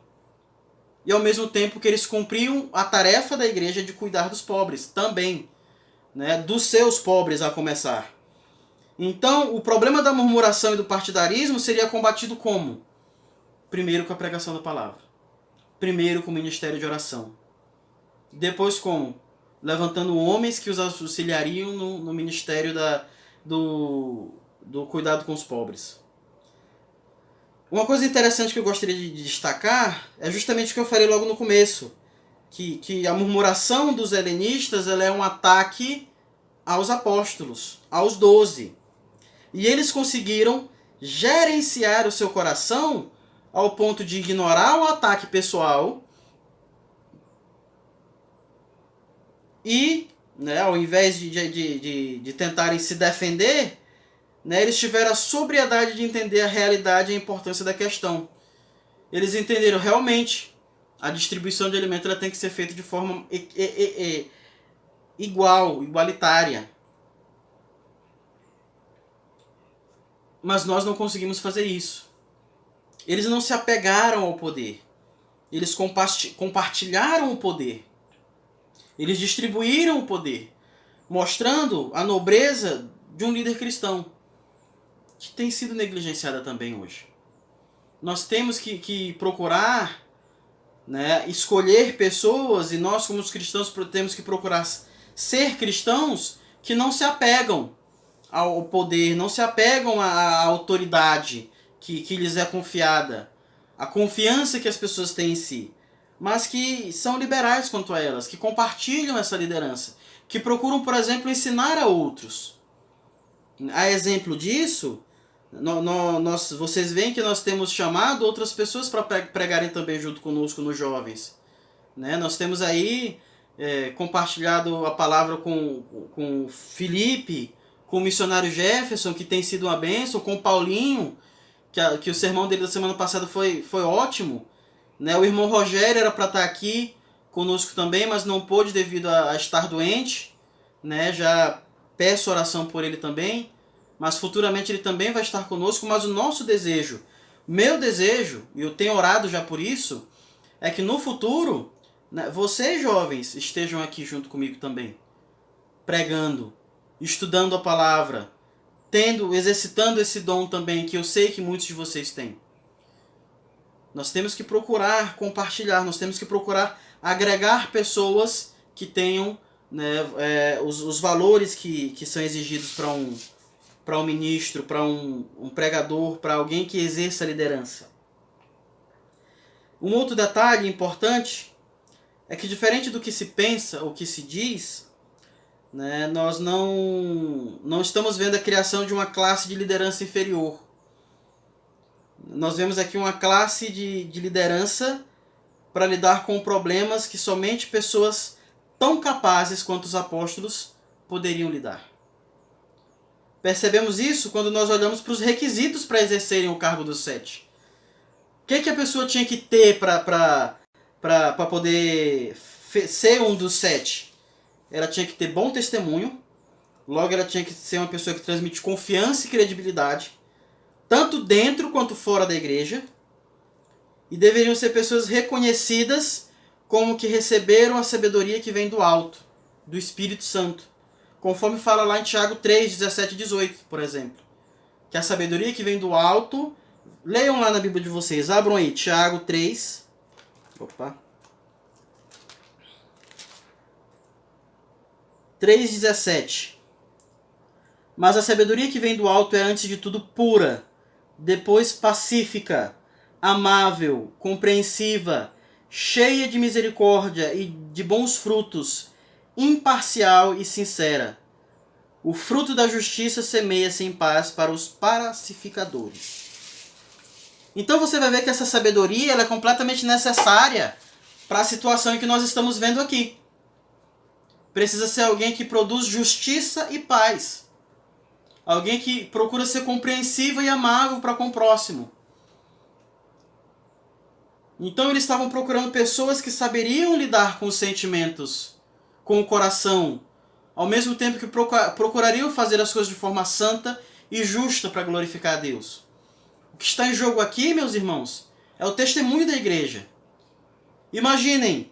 E ao mesmo tempo que eles cumpriam a tarefa da igreja de cuidar dos pobres também. né, dos seus pobres a começar. Então, o problema da murmuração e do partidarismo seria combatido como? Primeiro com a pregação da palavra. Primeiro com o ministério de oração. Depois como? Levantando homens que os auxiliariam no ministério do cuidado com os pobres. Uma coisa interessante que eu gostaria de destacar é justamente o que eu falei logo no começo. Que a murmuração dos helenistas ela é um ataque aos apóstolos, aos 12. E eles conseguiram gerenciar o seu coração ao ponto de ignorar o ataque pessoal e, né, ao invés de tentarem se defender, né, eles tiveram a sobriedade de entender a realidade e a importância da questão. Eles entenderam realmente a distribuição de alimento ela tem que ser feita de forma igualitária. Mas nós não conseguimos fazer isso. Eles não se apegaram ao poder. Eles compartilharam o poder. Eles distribuíram o poder, mostrando a nobreza de um líder cristão, que tem sido negligenciada também hoje. Nós temos que procurar, né, escolher pessoas, e nós como os cristãos temos que procurar ser cristãos que não se apegam ao poder, não se apegam à autoridade que lhes é confiada, a confiança que as pessoas têm em si, mas que são liberais quanto a elas, que compartilham essa liderança, que procuram, por exemplo, ensinar a outros. A exemplo disso, vocês veem que nós temos chamado outras pessoas para pregarem também junto conosco nos jovens. Né? Nós temos aí compartilhado a palavra com Felipe, com o missionário Jefferson, que tem sido uma bênção, com o Paulinho, que o sermão dele da semana passada foi ótimo. Né? O irmão Rogério era para estar aqui conosco também, mas não pôde devido a estar doente. Né? Já peço oração por ele também, mas futuramente ele também vai estar conosco. Mas o nosso desejo, meu desejo, e eu tenho orado já por isso, é que no futuro, né, vocês jovens estejam aqui junto comigo também, pregando, estudando a palavra, exercitando esse dom também, que eu sei que muitos de vocês têm. Nós temos que procurar compartilhar, nós temos que procurar agregar pessoas que tenham, né, os valores que são exigidos para um ministro, para um pregador, para alguém que exerça a liderança. Um outro detalhe importante é que, diferente do que se pensa ou que se diz, né, nós não estamos vendo a criação de uma classe de liderança inferior. Nós vemos aqui uma classe de liderança para lidar com problemas que somente pessoas tão capazes quanto os apóstolos poderiam lidar. Percebemos isso quando nós olhamos para os requisitos para exercerem o cargo dos 7. O que a pessoa tinha que ter para poder ser um dos 7? Ela tinha que ter bom testemunho, logo ela tinha que ser uma pessoa que transmite confiança e credibilidade, tanto dentro quanto fora da igreja, e deveriam ser pessoas reconhecidas como que receberam a sabedoria que vem do alto, do Espírito Santo, conforme fala lá em Tiago 3, 17 e 18, por exemplo, que a sabedoria que vem do alto, leiam lá na Bíblia de vocês, abram aí, Tiago 3, 3,17. Mas a sabedoria que vem do alto é antes de tudo pura, depois pacífica, amável, compreensiva, cheia de misericórdia e de bons frutos, imparcial e sincera. O fruto da justiça semeia-se em paz para os pacificadores. Então você vai ver que essa sabedoria ela é completamente necessária para a situação em que nós estamos vendo aqui. Precisa ser alguém que produz justiça e paz. Alguém que procura ser compreensivo e amável para com o próximo. Então eles estavam procurando pessoas que saberiam lidar com os sentimentos, com o coração, ao mesmo tempo que procurariam fazer as coisas de forma santa e justa para glorificar a Deus. O que está em jogo aqui, meus irmãos, é o testemunho da igreja. Imaginem,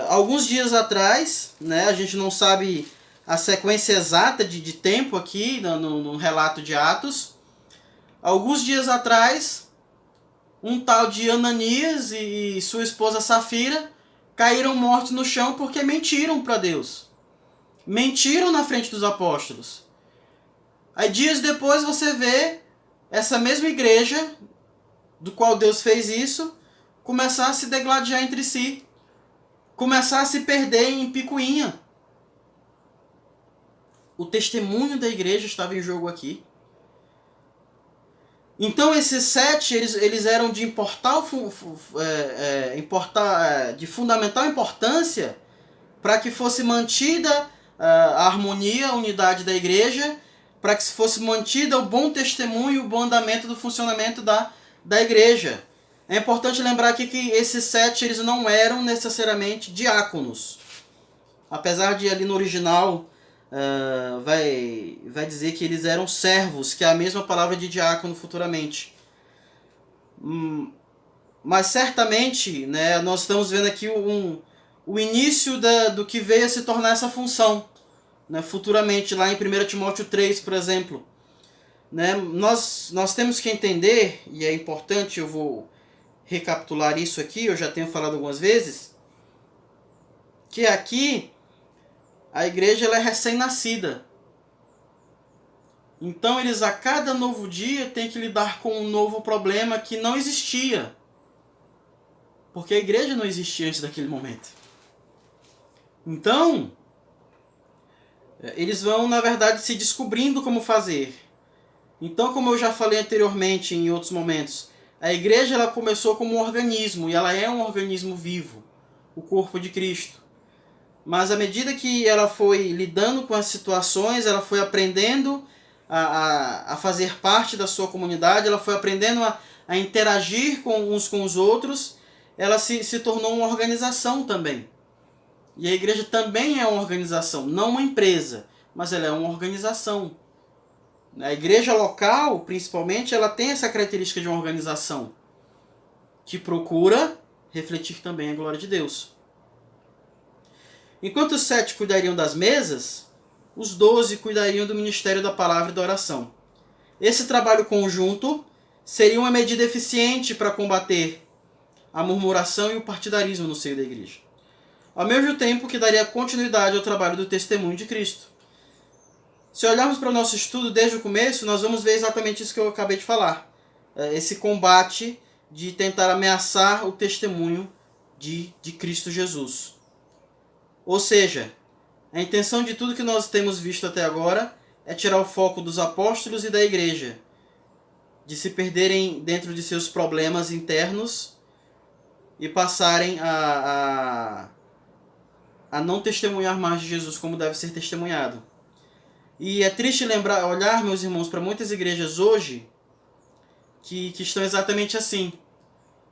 alguns dias atrás, né, a gente não sabe a sequência exata de tempo aqui no relato de Atos. Alguns dias atrás, um tal de Ananias e sua esposa Safira caíram mortos no chão porque mentiram para Deus. Mentiram na frente dos apóstolos. Aí dias depois você vê essa mesma igreja, do qual Deus fez isso, começar a se degladiar entre si. Começar a se perder em picuinha. O testemunho da igreja estava em jogo aqui. Então esses 7, eles eram de de fundamental importância para que fosse mantida a harmonia, a unidade da igreja, para que fosse mantida o bom testemunho, o bom andamento do funcionamento da igreja. É importante lembrar aqui que esses 7 eles não eram necessariamente diáconos. Apesar de ali no original vai dizer que eles eram servos, que é a mesma palavra de diácono futuramente. Mas certamente, né, nós estamos vendo aqui o início do que veio a se tornar essa função, né, futuramente, lá em 1 Timóteo 3, por exemplo. Né, nós temos que entender, e é importante, eu vou recapitular isso aqui, eu já tenho falado algumas vezes, que aqui a igreja ela é recém-nascida. Então eles a cada novo dia têm que lidar com um novo problema que não existia. Porque a igreja não existia antes daquele momento. Então, eles vão, na verdade, se descobrindo como fazer. Então, como eu já falei anteriormente em outros momentos, a igreja ela começou como um organismo, e ela é um organismo vivo, o corpo de Cristo. Mas à medida que ela foi lidando com as situações, ela foi aprendendo a fazer parte da sua comunidade, ela foi aprendendo a interagir uns com os outros, ela se tornou uma organização também. E a igreja também é uma organização, não uma empresa, mas ela é uma organização. A igreja local, principalmente, ela tem essa característica de uma organização que procura refletir também a glória de Deus. Enquanto os 7 cuidariam das mesas, os 12 cuidariam do ministério da palavra e da oração. Esse trabalho conjunto seria uma medida eficiente para combater a murmuração e o partidarismo no seio da igreja. Ao mesmo tempo que daria continuidade ao trabalho do testemunho de Cristo. Se olharmos para o nosso estudo desde o começo, nós vamos ver exatamente isso que eu acabei de falar. Esse combate de tentar ameaçar o testemunho de Cristo Jesus. Ou seja, a intenção de tudo que nós temos visto até agora é tirar o foco dos apóstolos e da igreja, de se perderem dentro de seus problemas internos e passarem a não testemunhar mais de Jesus como deve ser testemunhado. E é triste olhar, meus irmãos, para muitas igrejas hoje que estão exatamente assim,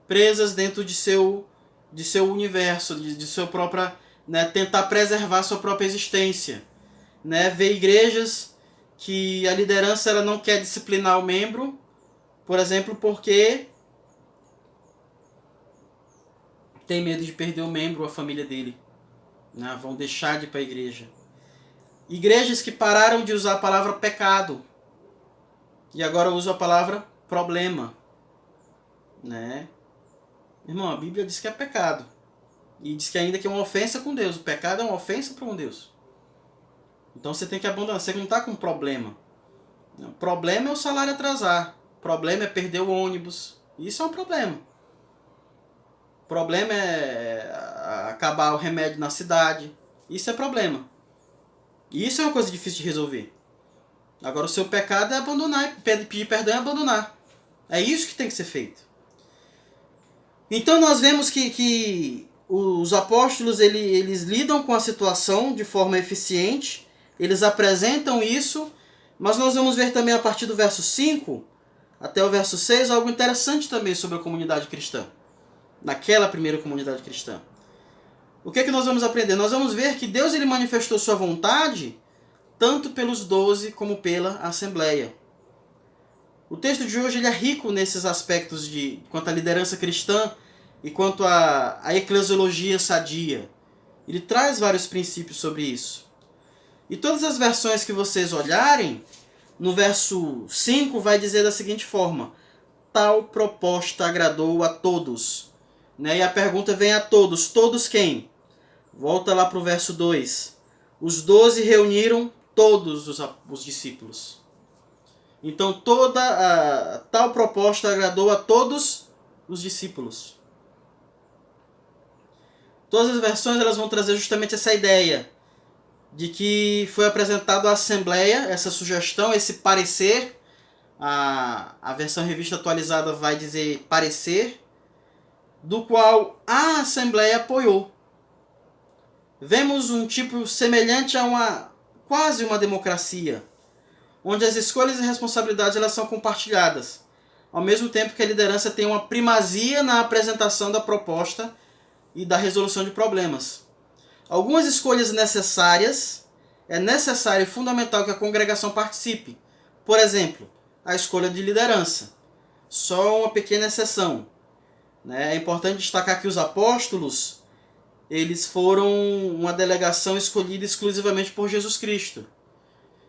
presas dentro de seu universo, de sua própria, né, tentar preservar sua própria existência. Né? Ver igrejas que a liderança ela não quer disciplinar o membro, por exemplo, porque tem medo de perder o membro ou a família dele. Né? Vão deixar de ir para a igreja. Igrejas que pararam de usar a palavra pecado e agora usam a palavra problema. Né? Irmão, a Bíblia diz que é pecado. E diz que ainda que é uma ofensa com Deus. O pecado é uma ofensa para um Deus. Então você tem que abandonar. Você não está com problema. O problema é o salário atrasar. O problema é perder o ônibus. Isso é um problema. O problema é acabar o remédio na cidade. Isso é problema. E isso é uma coisa difícil de resolver. Agora o seu pecado é abandonar. Pedir perdão é abandonar. É isso que tem que ser feito. Então nós vemos que os apóstolos eles lidam com a situação de forma eficiente, eles apresentam isso, mas nós vamos ver também a partir do verso 5 até o verso 6 algo interessante também sobre a comunidade cristã, naquela primeira comunidade cristã. O que é que nós vamos aprender? Nós vamos ver que Deus ele manifestou sua vontade tanto pelos 12 como pela Assembleia. O texto de hoje ele é rico nesses aspectos quanto à liderança cristã e quanto à eclesiologia sadia. Ele traz vários princípios sobre isso. E todas as versões que vocês olharem, no verso 5 vai dizer da seguinte forma: tal proposta agradou a todos. Né? E a pergunta vem a todos. Todos quem? Volta lá para o verso 2. Os 12 reuniram todos os discípulos. Então toda a tal proposta agradou a todos os discípulos. Todas as versões elas vão trazer justamente essa ideia de que foi apresentado à Assembleia essa sugestão, esse parecer. A versão revista atualizada vai dizer parecer, do qual a Assembleia apoiou. Vemos um tipo semelhante a quase uma democracia, onde as escolhas e responsabilidades elas são compartilhadas, ao mesmo tempo que a liderança tem uma primazia na apresentação da proposta e da resolução de problemas. Algumas escolhas necessárias, é necessário e fundamental que a congregação participe. Por exemplo, a escolha de liderança. Só uma pequena exceção. É importante destacar que os apóstolos, eles foram uma delegação escolhida exclusivamente por Jesus Cristo.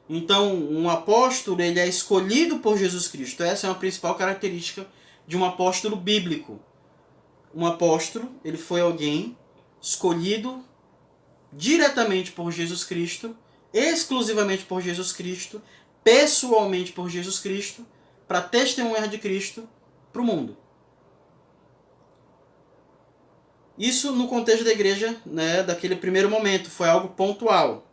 Então, um apóstolo, ele é escolhido por Jesus Cristo. Essa é uma principal característica de um apóstolo bíblico. Um apóstolo, ele foi alguém escolhido diretamente por Jesus Cristo, exclusivamente por Jesus Cristo, pessoalmente por Jesus Cristo, para testemunhar de Cristo para o mundo. Isso no contexto da igreja, né, daquele primeiro momento, foi algo pontual.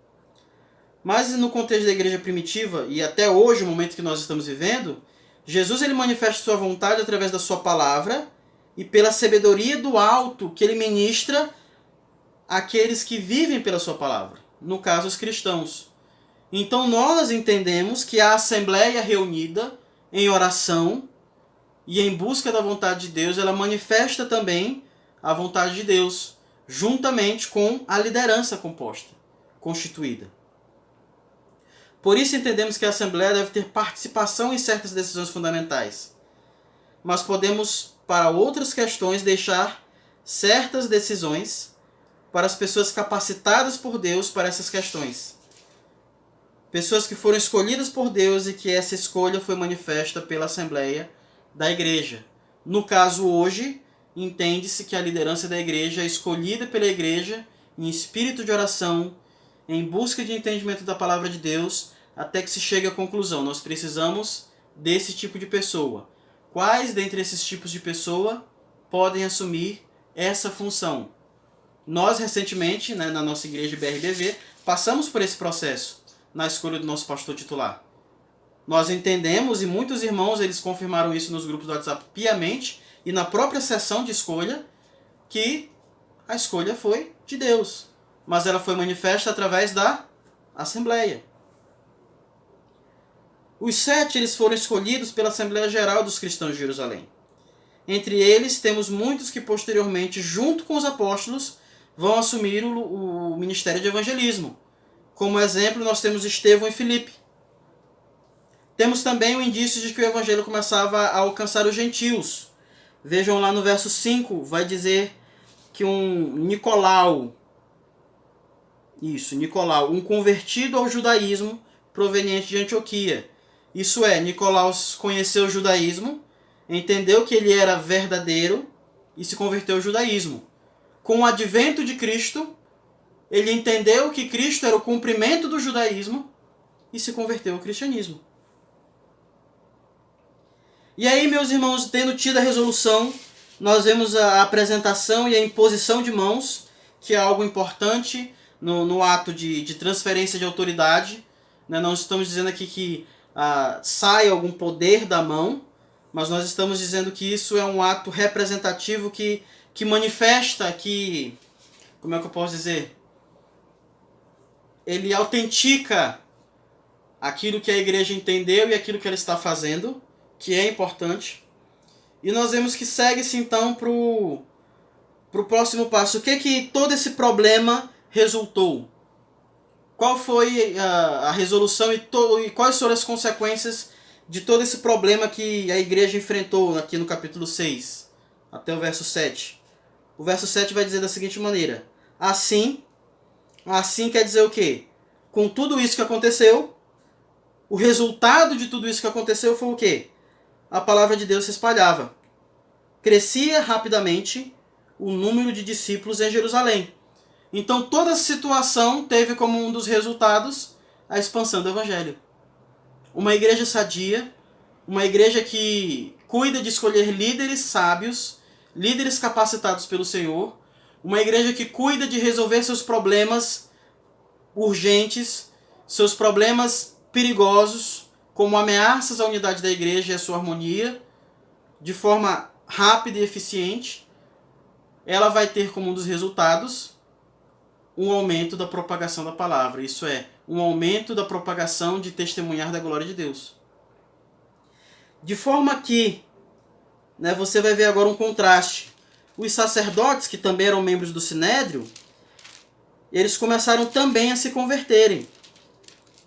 Mas no contexto da igreja primitiva, e até hoje, o momento que nós estamos vivendo, Jesus ele manifesta sua vontade através da sua palavra e pela sabedoria do alto que ele ministra àqueles que vivem pela sua palavra, no caso os cristãos. Então nós entendemos que a assembleia reunida em oração e em busca da vontade de Deus, ela manifesta também a vontade de Deus, juntamente com a liderança composta, constituída. Por isso entendemos que a Assembleia deve ter participação em certas decisões fundamentais. Mas podemos, para outras questões, deixar certas decisões para as pessoas capacitadas por Deus para essas questões. Pessoas que foram escolhidas por Deus e que essa escolha foi manifesta pela Assembleia da Igreja. No caso hoje, entende-se que a liderança da Igreja é escolhida pela Igreja em espírito de oração, em busca de entendimento da Palavra de Deus, até que se chegue à conclusão. Nós precisamos desse tipo de pessoa. Quais dentre esses tipos de pessoa podem assumir essa função? Nós, recentemente, na nossa igreja BRBV, passamos por esse processo na escolha do nosso pastor titular. Nós entendemos, e muitos irmãos eles confirmaram isso nos grupos do WhatsApp piamente, e na própria sessão de escolha, que a escolha foi de Deus. Mas ela foi manifesta através da Assembleia. Os 7 eles foram escolhidos pela Assembleia Geral dos Cristãos de Jerusalém. Entre eles, temos muitos que posteriormente, junto com os apóstolos, vão assumir o ministério de evangelismo. Como exemplo, nós temos Estevão e Filipe. Temos também o indício de que o evangelho começava a alcançar os gentios. Vejam lá no verso 5, vai dizer que um Nicolau, um convertido ao judaísmo proveniente de Antioquia. Isso é, Nicolau conheceu o judaísmo, entendeu que ele era verdadeiro e se converteu ao judaísmo. Com o advento de Cristo, ele entendeu que Cristo era o cumprimento do judaísmo e se converteu ao cristianismo. E aí, meus irmãos, tendo tido a resolução, nós vemos a apresentação e a imposição de mãos, que é algo importante no ato de transferência de autoridade. Não estamos dizendo aqui que sai algum poder da mão, mas nós estamos dizendo que isso é um ato representativo que manifesta, que, como é que eu posso dizer? Ele autentica aquilo que a igreja entendeu e aquilo que ela está fazendo, que é importante. E nós vemos que segue-se então para o próximo passo. O que todo esse problema resultou? Qual foi a resolução e quais foram as consequências de todo esse problema que a igreja enfrentou aqui no capítulo 6, até o verso 7. O verso 7 vai dizer da seguinte maneira: assim quer dizer o quê? com tudo isso que aconteceu, o resultado de tudo isso que aconteceu foi o quê? A palavra de Deus se espalhava. Crescia rapidamente o número de discípulos em Jerusalém. Então toda a situação teve como um dos resultados a expansão do Evangelho. Uma igreja sadia, uma igreja que cuida de escolher líderes sábios, líderes capacitados pelo Senhor, uma igreja que cuida de resolver seus problemas urgentes, seus problemas perigosos, como ameaças à unidade da igreja e à sua harmonia, de forma rápida e eficiente. Ela vai ter como um dos resultados um aumento da propagação da palavra, isso é, um aumento da propagação de testemunhar da glória de Deus. De forma que, você vai ver agora um contraste. Os sacerdotes, que também eram membros do Sinédrio, eles começaram também a se converterem.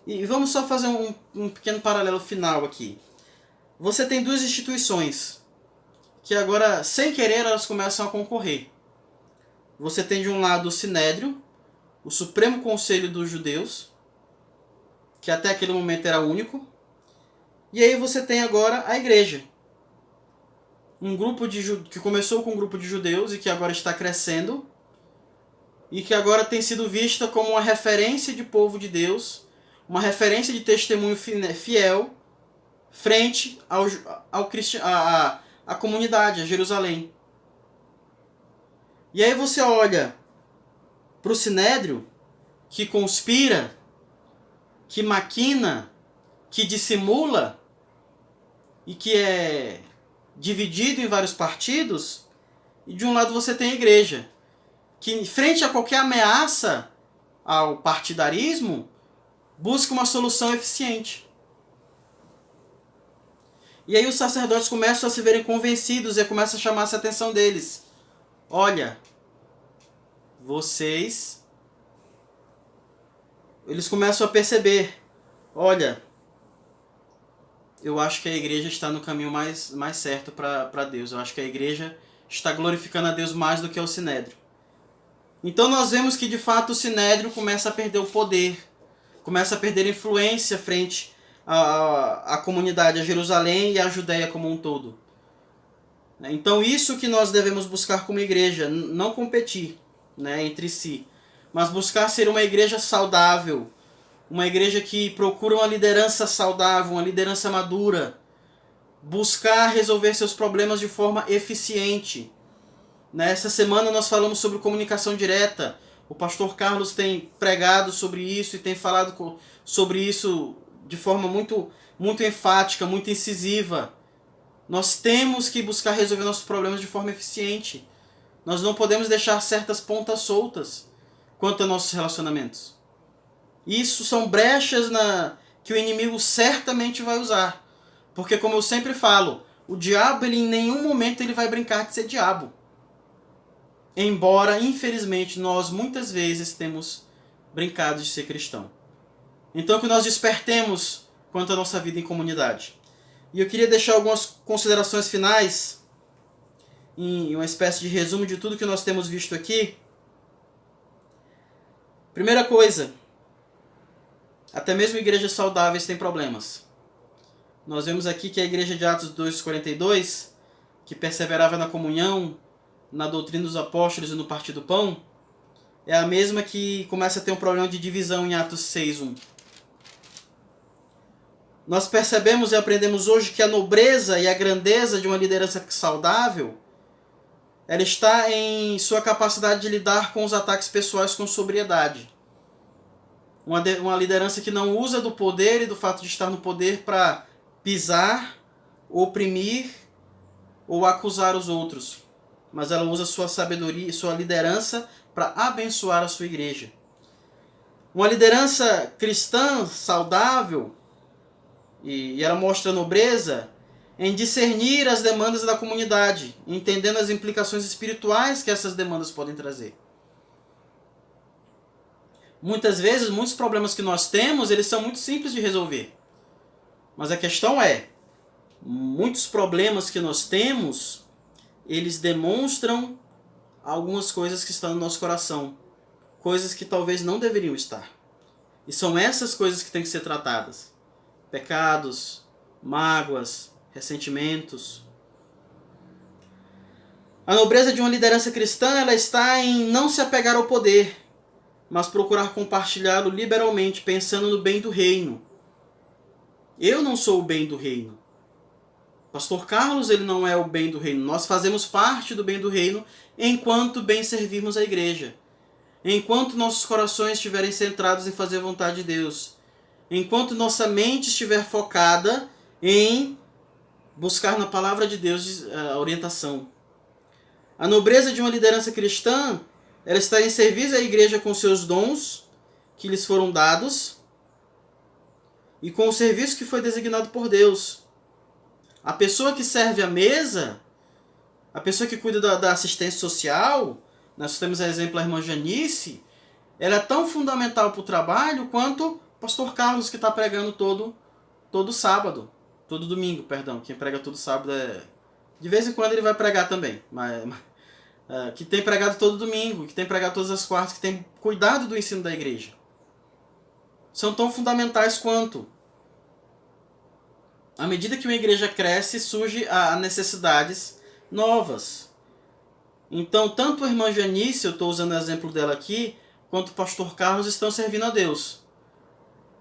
E vamos só fazer um pequeno paralelo final aqui. Você tem duas instituições que agora, sem querer, elas começam a concorrer. Você tem de um lado o Sinédrio, o Supremo Conselho dos Judeus, que até aquele momento era único. E aí você tem agora a igreja. Um grupo que começou com um grupo de judeus e que agora está crescendo. E que agora tem sido vista como uma referência de povo de Deus, uma referência de testemunho fiel frente à comunidade, a Jerusalém. E aí você olha para o Sinédrio, que conspira, que maquina, que dissimula e que é dividido em vários partidos, e de um lado você tem a igreja, que frente a qualquer ameaça ao partidarismo, busca uma solução eficiente. E aí os sacerdotes começam a se verem convencidos e começa a chamar a atenção deles. Olha, eles começam a perceber, olha, eu acho que a igreja está no caminho mais certo para Deus. Eu acho que a igreja está glorificando a Deus mais do que o Sinédrio. Então nós vemos que de fato o Sinédrio começa a perder o poder, começa a perder influência frente à comunidade, a Jerusalém e à Judéia como um todo. Então isso que nós devemos buscar como igreja, não competir entre si, mas buscar ser uma igreja saudável, uma igreja que procura uma liderança saudável, uma liderança madura, buscar resolver seus problemas de forma eficiente. Essa semana nós falamos sobre comunicação direta. O pastor Carlos tem pregado sobre isso e tem falado sobre isso de forma muito, muito enfática, muito incisiva. Nós temos que buscar resolver nossos problemas de forma eficiente. Nós não podemos deixar certas pontas soltas quanto a nossos relacionamentos. Isso são brechas que o inimigo certamente vai usar. Porque, como eu sempre falo, o diabo, em nenhum momento ele vai brincar de ser diabo. Embora, infelizmente, nós muitas vezes temos brincado de ser cristão. Então, que nós despertemos quanto à nossa vida em comunidade. E eu queria deixar algumas considerações finais, em uma espécie de resumo de tudo que nós temos visto aqui. Primeira coisa, até mesmo igrejas saudáveis têm problemas. Nós vemos aqui que a igreja de Atos 2:42, que perseverava na comunhão, na doutrina dos apóstolos e no partir do pão, é a mesma que começa a ter um problema de divisão em Atos 6:1. Nós percebemos e aprendemos hoje que a nobreza e a grandeza de uma liderança saudável, ela está em sua capacidade de lidar com os ataques pessoais com sobriedade. Uma liderança que não usa do poder e do fato de estar no poder para pisar, oprimir ou acusar os outros. Mas ela usa sua sabedoria e sua liderança para abençoar a sua igreja. Uma liderança cristã saudável, e ela mostra nobreza em discernir as demandas da comunidade, entendendo as implicações espirituais que essas demandas podem trazer. Muitas vezes, muitos problemas que nós temos, eles são muito simples de resolver. Mas a questão é, muitos problemas que nós temos, eles demonstram algumas coisas que estão no nosso coração. Coisas que talvez não deveriam estar. E são essas coisas que têm que ser tratadas. Pecados, mágoas, ressentimentos. A nobreza de uma liderança cristã, ela está em não se apegar ao poder, mas procurar compartilhá-lo liberalmente, pensando no bem do reino. Eu não sou o bem do reino. Pastor Carlos, ele não é o bem do reino. Nós fazemos parte do bem do reino enquanto bem servirmos a igreja. Enquanto nossos corações estiverem centrados em fazer a vontade de Deus. Enquanto nossa mente estiver focada em buscar na palavra de Deus a orientação. A nobreza de uma liderança cristã, ela está em serviço à igreja com seus dons que lhes foram dados e com o serviço que foi designado por Deus. A pessoa que serve à mesa, a pessoa que cuida da assistência social, nós temos a exemplo a irmã Janice, ela é tão fundamental para o trabalho quanto o pastor Carlos, que está pregando todo sábado, todo domingo, perdão. Quem prega todo sábado é... De vez em quando ele vai pregar também, mas que tem pregado todo domingo, que tem pregado todas as quartas, que tem cuidado do ensino da igreja. São tão fundamentais quanto. À medida que uma igreja cresce, surgem necessidades novas. Então, tanto a irmã Janice, eu estou usando o exemplo dela aqui, quanto o pastor Carlos estão servindo a Deus.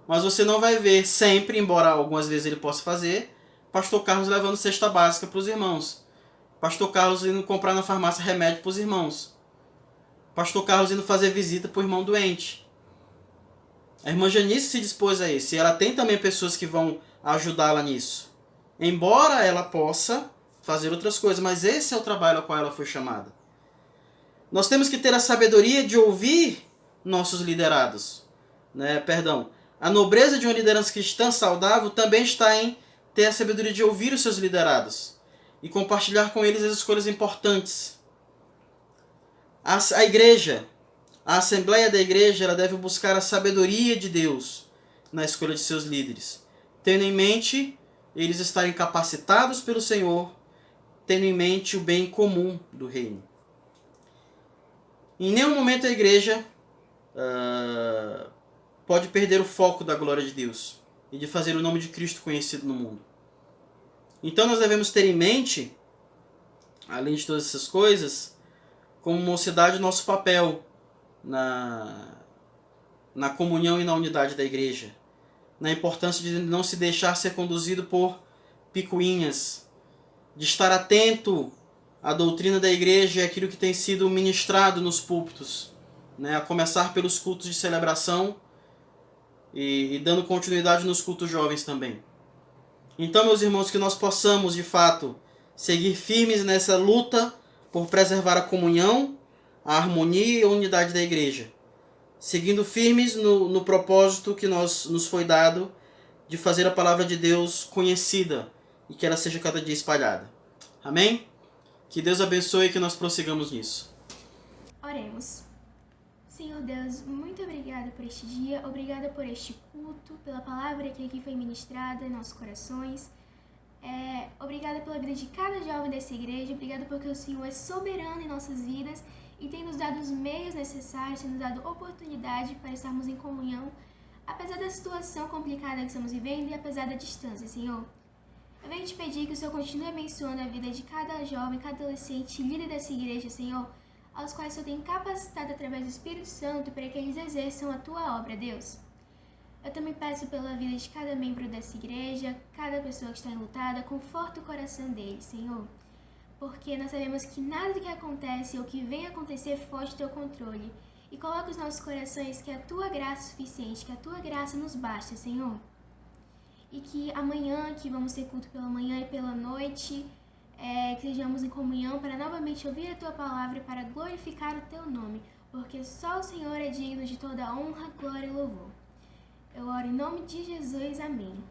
Mas você não vai ver sempre, embora algumas vezes ele possa fazer, pastor Carlos levando cesta básica para os irmãos. Pastor Carlos indo comprar na farmácia remédio para os irmãos. Pastor Carlos indo fazer visita para o irmão doente. A irmã Janice se dispôs a isso. E ela tem também pessoas que vão ajudá-la nisso. Embora ela possa fazer outras coisas, mas esse é o trabalho ao qual ela foi chamada. Nós temos que ter a sabedoria de ouvir nossos liderados. A nobreza de uma liderança cristã saudável também está em ter a sabedoria de ouvir os seus liderados e compartilhar com eles as escolhas importantes. A igreja, a assembleia da igreja, ela deve buscar a sabedoria de Deus na escolha de seus líderes, tendo em mente eles estarem capacitados pelo Senhor, tendo em mente o bem comum do reino. Em nenhum momento a igreja pode perder o foco da glória de Deus e de fazer o nome de Cristo conhecido no mundo. Então nós devemos ter em mente, além de todas essas coisas, como mocidade, nosso papel na comunhão e na unidade da igreja. Na importância de não se deixar ser conduzido por picuinhas, de estar atento à doutrina da igreja e aquilo que tem sido ministrado nos púlpitos, a começar pelos cultos de celebração e dando continuidade nos cultos jovens também. Então, meus irmãos, que nós possamos, de fato, seguir firmes nessa luta por preservar a comunhão, a harmonia e a unidade da igreja, seguindo firmes no propósito que nos foi dado de fazer a palavra de Deus conhecida e que ela seja cada dia espalhada. Amém? Que Deus abençoe e que nós prossigamos nisso. Oremos. Senhor Deus, muito obrigada por este dia, obrigada por este culto, pela palavra que aqui foi ministrada em nossos corações. Obrigada pela vida de cada jovem dessa igreja, obrigada porque o Senhor é soberano em nossas vidas e tem nos dado os meios necessários, tem nos dado oportunidade para estarmos em comunhão, apesar da situação complicada que estamos vivendo e apesar da distância, Senhor. Eu venho te pedir que o Senhor continue abençoando a vida de cada jovem, cada adolescente, líder dessa igreja, Senhor, aos quais o Senhor tem capacitado através do Espírito Santo para que eles exerçam a Tua obra, Deus. Eu também peço pela vida de cada membro dessa igreja, cada pessoa que está enlutada, conforta o coração deles, Senhor. Porque nós sabemos que nada do que acontece ou que vem acontecer foge do Teu controle. E coloca os nossos corações que a Tua graça é suficiente, que a Tua graça nos basta, Senhor. E que amanhã, que vamos ter culto pela manhã e pela noite, que sejamos em comunhão para novamente ouvir a Tua palavra e para glorificar o Teu nome, porque só o Senhor é digno de toda honra, glória e louvor. Eu oro em nome de Jesus, amém.